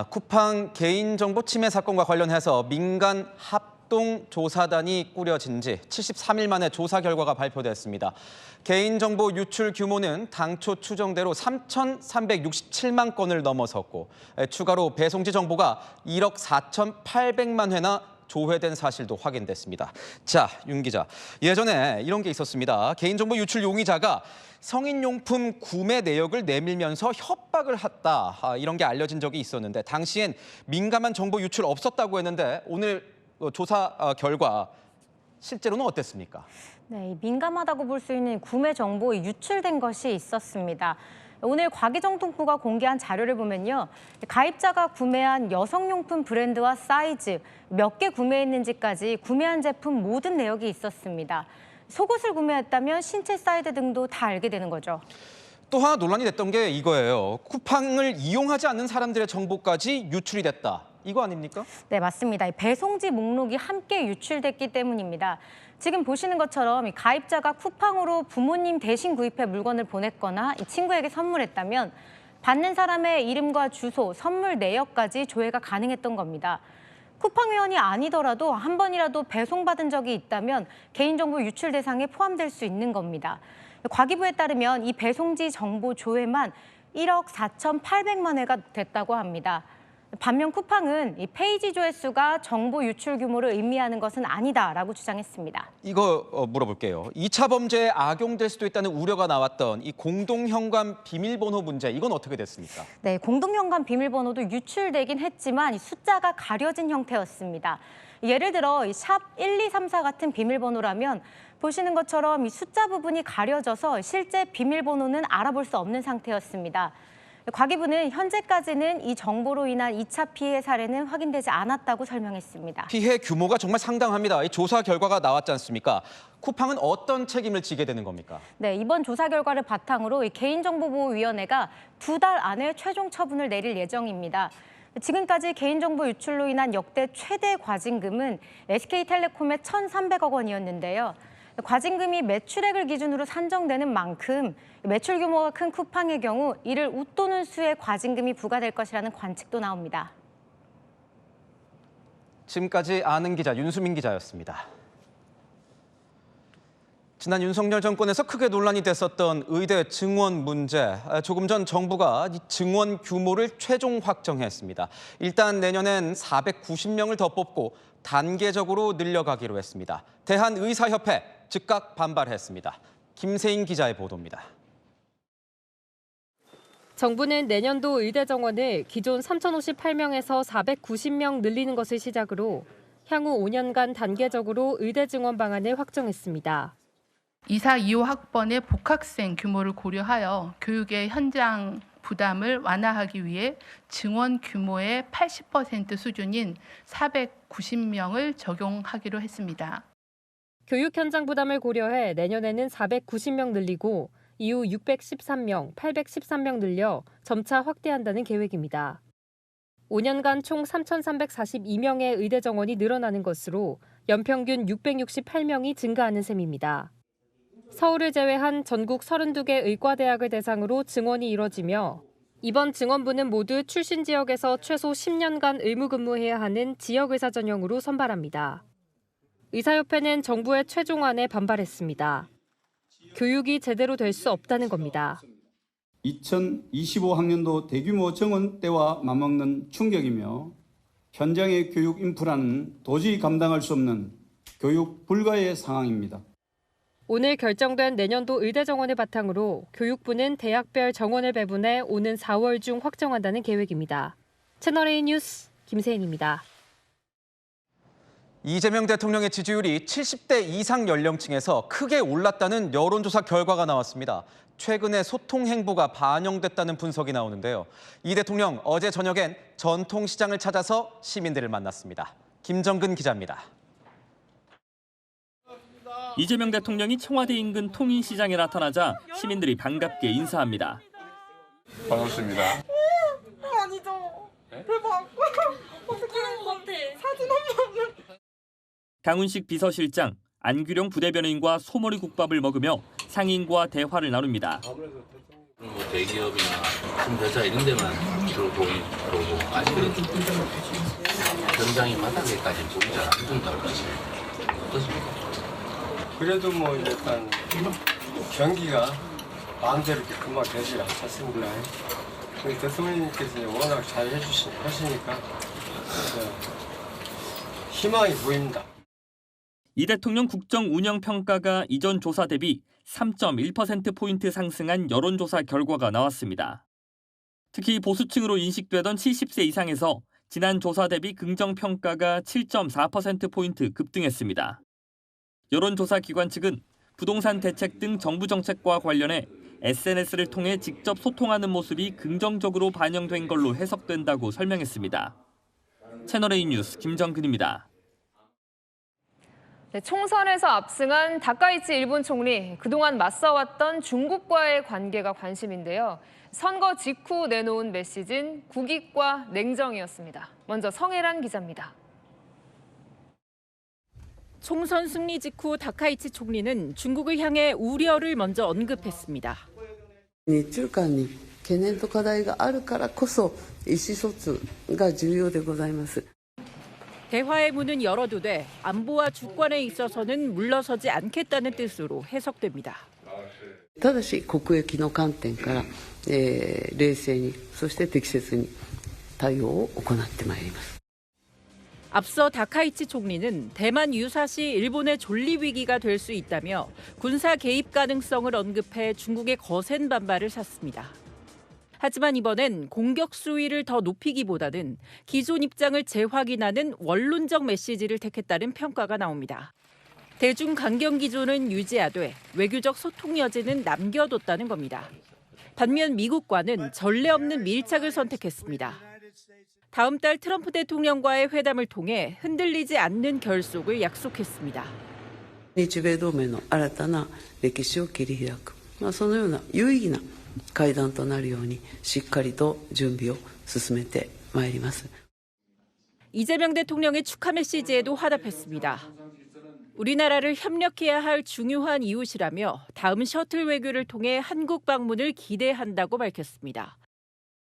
쿠팡 개인정보 침해 사건과 관련해서 민간 합동조사단이 꾸려진 지 73일 만에 조사 결과가 발표됐습니다. 개인정보 유출 규모는 당초 추정대로 3,367만 건을 넘어섰고 추가로 배송지 정보가 1억 4,800만 회나 조회된 사실도 확인됐습니다. 자, 윤 기자. 예전에 이런 게 있었습니다. 개인정보 유출 용의자가 성인용품 구매 내역을 내밀면서 협박을 했다. 이런 게 알려진 적이 있었는데 당시엔 민감한 정보 유출 없었다고 했는데 오늘 조사 결과 실제로는 어땠습니까? 네, 민감하다고 볼 수 있는 구매 정보 유출된 것이 있었습니다. 오늘 과기정통부가 공개한 자료를 보면요. 가입자가 구매한 여성용품 브랜드와 사이즈, 몇 개 구매했는지까지 구매한 제품 모든 내역이 있었습니다. 속옷을 구매했다면 신체 사이즈 등도 다 알게 되는 거죠. 또 하나 논란이 됐던 게 이거예요. 쿠팡을 이용하지 않는 사람들의 정보까지 유출이 됐다. 이거 아닙니까? 네, 맞습니다. 배송지 목록이 함께 유출됐기 때문입니다. 지금 보시는 것처럼 가입자가 쿠팡으로 부모님 대신 구입해 물건을 보냈거나 친구에게 선물했다면 받는 사람의 이름과 주소, 선물 내역까지 조회가 가능했던 겁니다. 쿠팡 회원이 아니더라도 한 번이라도 배송받은 적이 있다면 개인정보 유출 대상에 포함될 수 있는 겁니다. 과기부에 따르면 이 배송지 정보 조회만 1억 4,800만 회가 됐다고 합니다. 반면 쿠팡은 이 페이지 조회수가 정보 유출 규모를 의미하는 것은 아니다라고 주장했습니다. 이거 물어볼게요. 2차 범죄에 악용될 수도 있다는 우려가 나왔던 이 공동현관 비밀번호 문제, 이건 어떻게 됐습니까? 네, 공동현관 비밀번호도 유출되긴 했지만 숫자가 가려진 형태였습니다. 예를 들어 샵 1234 같은 비밀번호라면 보시는 것처럼 이 숫자 부분이 가려져서 실제 비밀번호는 알아볼 수 없는 상태였습니다. 과기부는 현재까지는 이 정보로 인한 2차 피해 사례는 확인되지 않았다고 설명했습니다. 피해 규모가 정말 상당합니다. 이 조사 결과가 나왔지 않습니까? 쿠팡은 어떤 책임을 지게 되는 겁니까? 네, 이번 조사 결과를 바탕으로 이 개인정보보호위원회가 2달 안에 최종 처분을 내릴 예정입니다. 지금까지 개인정보 유출로 인한 역대 최대 과징금은 SK텔레콤의 1,300억 원이었는데요. 과징금이 매출액을 기준으로 산정되는 만큼 매출 규모가 큰 쿠팡의 경우 이를 웃도는 수의 과징금이 부과될 것이라는 관측도 나옵니다. 지금까지 아는 기자 윤수민 기자였습니다. 지난 윤석열 정권에서 크게 논란이 됐었던 의대 증원 문제. 조금 전 정부가 이 증원 규모를 최종 확정했습니다. 일단 내년엔 490명을 더 뽑고 단계적으로 늘려가기로 했습니다. 대한의사협회 즉각 반발했습니다. 김세인 기자의 보도입니다. 정부는 내년도 의대 정원을 기존 3,058명에서 490명 늘리는 것을 시작으로 향후 5년간 단계적으로 의대 증원 방안을 확정했습니다. 2사 2호 학번의 복학생 규모를 고려하여 교육의 현장 부담을 완화하기 위해 증원 규모의 80% 수준인 490명을 적용하기로 했습니다. 교육 현장 부담을 고려해 내년에는 490명 늘리고 이후 613명, 813명 늘려 점차 확대한다는 계획입니다. 5년간 총 3,342명의 의대 정원이 늘어나는 것으로 연평균 668명이 증가하는 셈입니다. 서울을 제외한 전국 32개 의과대학을 대상으로 증원이 이뤄지며 이번 증원부는 모두 출신 지역에서 최소 10년간 의무근무해야 하는 지역의사 전형으로 선발합니다. 의사협회는 정부의 최종안에 반발했습니다. 교육이 제대로 될 수 없다는 겁니다. 2025학년도 대규모 정원 때와 맞먹는 충격이며 현장의 교육 인프라는 도저히 감당할 수 없는 교육 불가의 상황입니다. 오늘 결정된 내년도 의대 정원을 바탕으로 교육부는 대학별 정원을 배분해 오는 4월 중 확정한다는 계획입니다. 채널A 뉴스 김세인입니다. 이재명 대통령의 지지율이 70대 이상 연령층에서 크게 올랐다는 여론조사 결과가 나왔습니다. 최근에 소통 행보가 반영됐다는 분석이 나오는데요. 이 대통령 어제 저녁엔 전통시장을 찾아서 시민들을 만났습니다. 김정근 기자입니다. 이재명 대통령이 청와대 인근 통인시장에 나타나자 시민들이 반갑게 인사합니다. 반갑습니다. 아니죠. 대박. 어떻게 하는 것 같아. 사진 한 번은. 강훈식 비서실장, 안규령 부대변인과 소머리 국밥을 먹으며 상인과 대화를 나눕니다. 대기업이나 중대사 이런 데만 주로 보이고 아직은 현장이 바닥에까지 보기 잘 안 된다고 하시네요. 어떻습니까? 그래도 뭐 일단 경기가 마음대로 이렇게 금방 되질 않습니다. 우리 대통령님께서 워낙 잘 하시니까 희망이 보입니다. 이 대통령 국정 운영 평가가 이전 조사 대비 3.1%포인트 상승한 여론조사 결과가 나왔습니다. 특히 보수층으로 인식되던 70세 이상에서 지난 조사 대비 긍정 평가가 7.4%포인트 급등했습니다. 여론조사 기관 측은 부동산 대책 등 정부 정책과 관련해 SNS를 통해 직접 소통하는 모습이 긍정적으로 반영된 걸로 해석된다고 설명했습니다. 채널A 뉴스 김정근입니다. 네, 총선에서 압승한 다카이치 일본 총리, 그동안 맞서왔던 중국과의 관계가 관심인데요. 선거 직후 내놓은 메시지는 국익과 냉정이었습니다. 먼저 성혜란 기자입니다. 총선 승리 직후 다카이치 총리는 중국을 향해 우려를 먼저 언급했습니다. 日中間に懸念と課題があるからこそ意思疎通が重要でございます。 대화의 문은 열어두되 안보와 주권에 있어서는 물러서지 않겠다는 뜻으로 해석됩니다. ただし国益の観点から、冷静にそして適切に対応を行ってまいります。 앞서 다카이치 총리는 대만 유사시 일본의 존립 위기가 될 수 있다며 군사 개입 가능성을 언급해 중국의 거센 반발을 샀습니다. 하지만 이번엔 공격 수위를 더 높이기보다는 기존 입장을 재확인하는 원론적 메시지를 택했다는 평가가 나옵니다. 대중 강경 기조는 유지하되 외교적 소통 여지는 남겨뒀다는 겁니다. 반면 미국과는 전례 없는 밀착을 선택했습니다. 다음 달 트럼프 대통령과의 회담을 통해 흔들리지 않는 결속을 약속했습니다. 日米同盟の新たな歴史を切り開く、そのような有意義な会談となるようにしっかりと準備を進めてまいります。 이재명 대통령의 축하 메시지에도 화답했습니다. 우리나라를 협력해야 할 중요한 이웃이라며 다음 셔틀 외교를 통해 한국 방문을 기대한다고 밝혔습니다.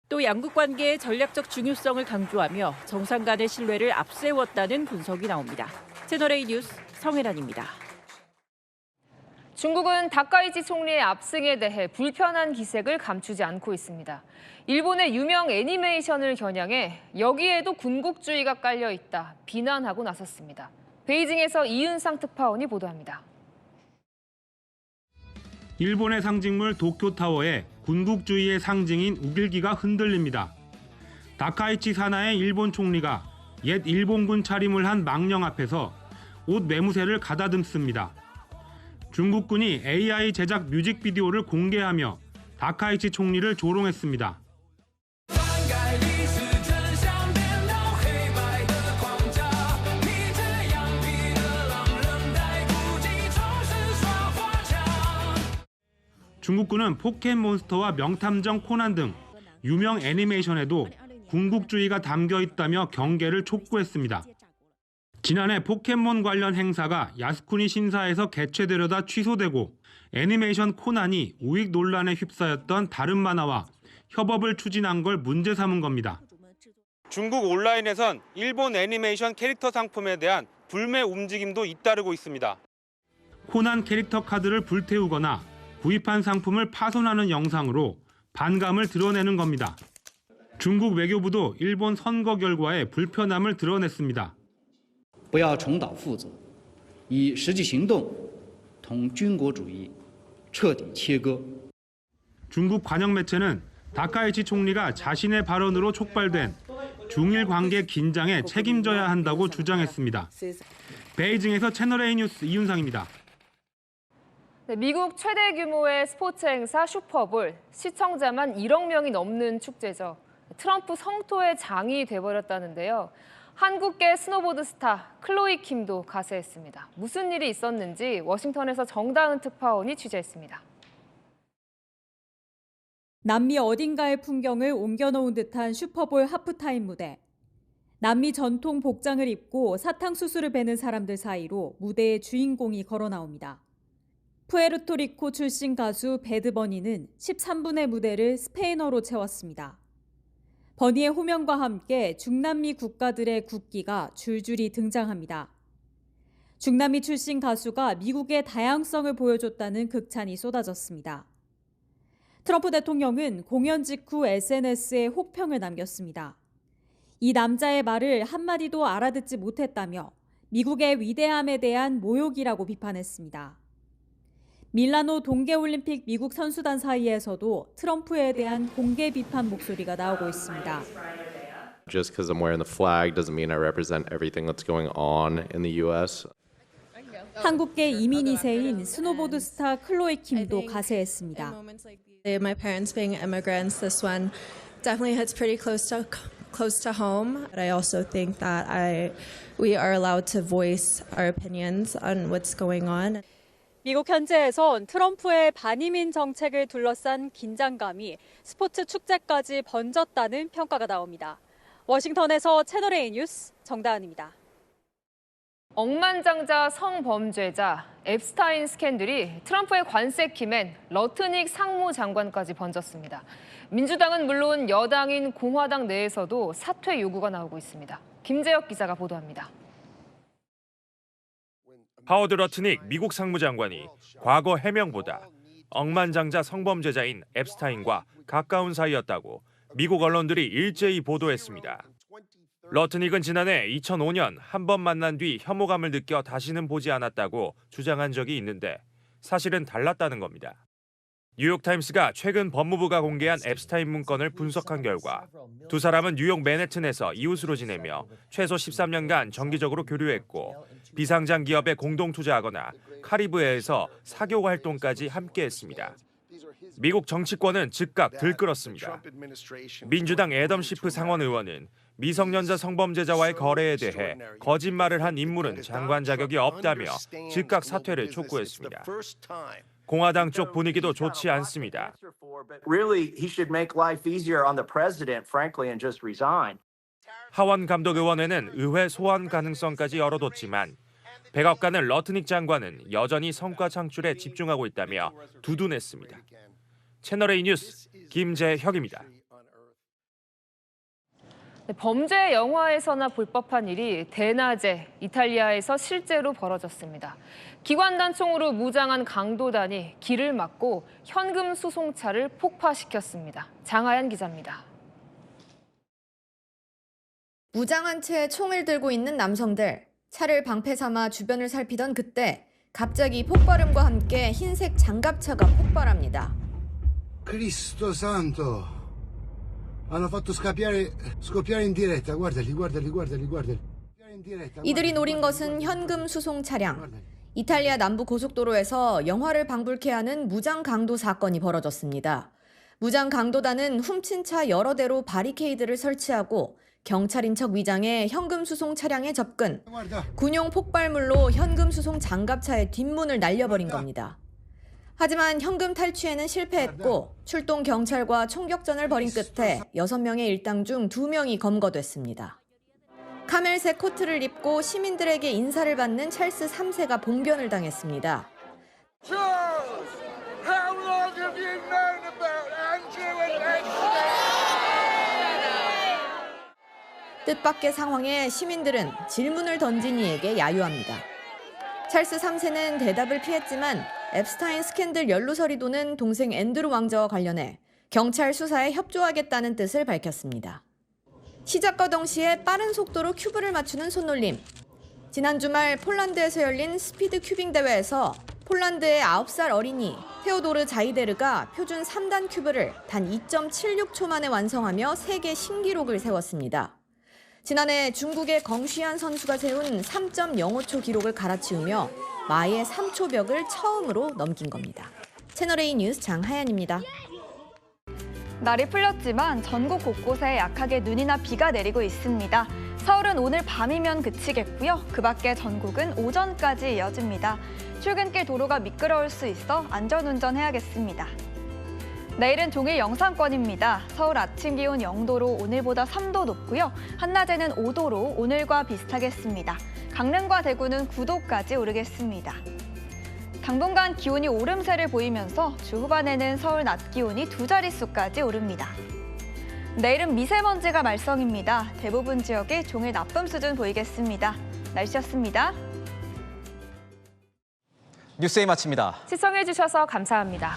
또 양국 관계의 전략적 중요성을 강조하며 정상 간의 신뢰를 앞세웠다는 분석이 나옵니다. 채널A 뉴스 성혜란입니다. 중국은 다카이치 총리의 압승에 대해 불편한 기색을 감추지 않고 있습니다. 일본의 유명 애니메이션을 겨냥해 여기에도 군국주의가 깔려 있다 비난하고 나섰습니다. 베이징에서 이윤상 특파원이 보도합니다. 일본의 상징물 도쿄타워에 군국주의의 상징인 우길기가 흔들립니다. 다카이치 사나의 일본 총리가 옛 일본군 차림을 한 망령 앞에서 옷 매무새를 가다듬습니다. 중국군이 AI 제작 뮤직비디오를 공개하며 다카이치 총리를 조롱했습니다. 중국군은 포켓몬스터와 명탐정 코난 등 유명 애니메이션에도 군국주의가 담겨 있다며 경계를 촉구했습니다. 지난해 포켓몬 관련 행사가 야스쿠니 신사에서 개최되려다 취소되고 애니메이션 코난이 우익 논란에 휩싸였던 다른 만화와 협업을 추진한 걸 문제 삼은 겁니다. 중국 온라인에선 일본 애니메이션 캐릭터 상품에 대한 불매 움직임도 잇따르고 있습니다. 코난 캐릭터 카드를 불태우거나 구입한 상품을 파손하는 영상으로 반감을 드러내는 겁니다. 중국 외교부도 일본 선거 결과에 불편함을 드러냈습니다. 不要重蹈覆辙，以实际行动同军国主义彻底切割。 중국 관영 매체는 다카이치 총리가 자신의 발언으로 촉발된 중일 관계 긴장에 책임져야 한다고 주장했습니다. 베이징에서 채널A 뉴스 이윤상입니다. 네, 미국 최대 규모의 스포츠 행사 슈퍼볼, 시청자만 1억 명이 넘는 축제죠. 트럼프 성토의 장이 돼버렸다는데요. 한국계 스노보드 스타 클로이 킴도 가세했습니다. 무슨 일이 있었는지 워싱턴에서 정다은 특파원이 취재했습니다. 남미 어딘가의 풍경을 옮겨놓은 듯한 슈퍼볼 하프타임 무대. 남미 전통 복장을 입고 사탕수수를 베는 사람들 사이로 무대의 주인공이 걸어 나옵니다. 푸에르토리코 출신 가수 배드 버니는 13분의 무대를 스페인어로 채웠습니다. 버니의 호명과 함께 중남미 국가들의 국기가 줄줄이 등장합니다. 중남미 출신 가수가 미국의 다양성을 보여줬다는 극찬이 쏟아졌습니다. 트럼프 대통령은 공연 직후 SNS에 혹평을 남겼습니다. 이 남자의 말을 한마디도 알아듣지 못했다며 미국의 위대함에 대한 모욕이라고 비판했습니다. 밀라노 동계올림픽 미국 선수단 사이에서도 트럼프에 대한 공개 비판 목소리가 나오고 있습니다. Just because I'm wearing the flag doesn't mean I represent everything that's going on in the U.S. 한국계 이민 2세인 스노보드 스타 클로이 킴도 가세했습니다. My parents being immigrants, this one definitely hits pretty close to home. But I also think that we are allowed to voice our opinions on what's going on. 미국 현지에선 트럼프의 반이민 정책을 둘러싼 긴장감이 스포츠 축제까지 번졌다는 평가가 나옵니다. 워싱턴에서 채널A 뉴스 정다은입니다. 억만장자 성범죄자 앱스타인 스캔들이 트럼프의 관세 키맨 러트닉 상무장관까지 번졌습니다. 민주당은 물론 여당인 공화당 내에서도 사퇴 요구가 나오고 있습니다. 김재혁 기자가 보도합니다. 하워드 러트닉 미국 상무장관이 과거 해명보다 억만장자 성범죄자인 앱스타인과 가까운 사이였다고 미국 언론들이 일제히 보도했습니다. 러트닉은 지난해 2005년 한 번 만난 뒤 혐오감을 느껴 다시는 보지 않았다고 주장한 적이 있는데 사실은 달랐다는 겁니다. 뉴욕타임스가 최근 법무부가 공개한 앱스타인 문건을 분석한 결과 두 사람은 뉴욕 맨해튼에서 이웃으로 지내며 최소 13년간 정기적으로 교류했고 비상장 기업에 공동 투자하거나 카리브해에서 사교 활동까지 함께했습니다. 미국 정치권은 즉각 들끓었습니다. 민주당 애덤 시프 상원 의원은 미성년자 성범죄자와의 거래에 대해 거짓말을 한 인물은 장관 자격이 없다며 즉각 사퇴를 촉구했습니다. 공화당 쪽 분위기도 좋지 않습니다. 하원 감독의원회는 의회 소환 가능성까지 열어뒀지만 백악관은 러트닉 장관은 여전히 성과 창출에 집중하고 있다며 두둔했습니다. 채널A 뉴스 김재혁입니다. 범죄 영화에서나 볼 법한 일이 대낮에 이탈리아에서 실제로 벌어졌습니다. 기관단총으로 무장한 강도단이 길을 막고 현금 수송차를 폭파시켰습니다. 장하연 기자입니다. 무장한 채 총을 들고 있는 남성들. 차를 방패 삼아 주변을 살피던 그때 갑자기 폭발음과 함께 흰색 장갑차가 폭발합니다. Cristo santo. Hanno fatto scoppiare in diretta. Guardali. 이들이 노린 것은 현금 수송 차량. 이탈리아 남부 고속도로에서 영화를 방불케 하는 무장 강도 사건이 벌어졌습니다. 무장 강도단은 훔친 차 여러 대로 바리케이드를 설치하고 경찰인 척 위장해 현금 수송 차량에 접근. 군용 폭발물로 현금 수송 장갑차의 뒷문을 날려버린 겁니다. 하지만 현금 탈취에는 실패했고 출동 경찰과 총격전을 벌인 끝에 6명의 일당 중 2명이 검거됐습니다. 카멜색 코트를 입고 시민들에게 인사를 받는 찰스 3세가 봉변을 당했습니다. 뜻밖의 상황에 시민들은 질문을 던진 이에게 야유합니다. 찰스 3세는 대답을 피했지만 앱스타인 스캔들 연루설이 도는 동생 앤드루 왕자와 관련해 경찰 수사에 협조하겠다는 뜻을 밝혔습니다. 시작과 동시에 빠른 속도로 큐브를 맞추는 손놀림. 지난 주말 폴란드에서 열린 스피드 큐빙 대회에서 폴란드의 9살 어린이 테오도르 자이데르가 표준 3단 큐브를 단 2.76초 만에 완성하며 세계 신기록을 세웠습니다. 지난해 중국의 껑시안 선수가 세운 3.05초 기록을 갈아치우며 마의 3초 벽을 처음으로 넘긴 겁니다. 채널A 뉴스 장하연입니다. 날이 풀렸지만 전국 곳곳에 약하게 눈이나 비가 내리고 있습니다. 서울은 오늘 밤이면 그치겠고요. 그 밖에 전국은 오전까지 이어집니다. 출근길 도로가 미끄러울 수 있어 안전운전해야겠습니다. 내일은 종일 영상권입니다. 서울 아침 기온 0도로 오늘보다 3도 높고요. 한낮에는 5도로 오늘과 비슷하겠습니다. 강릉과 대구는 9도까지 오르겠습니다. 당분간 기온이 오름세를 보이면서 주 후반에는 서울 낮 기온이 2자릿수까지 오릅니다. 내일은 미세먼지가 말썽입니다. 대부분 지역이 종일 나쁨 수준 보이겠습니다. 날씨였습니다. 뉴스에 마칩니다. 시청해주셔서 감사합니다.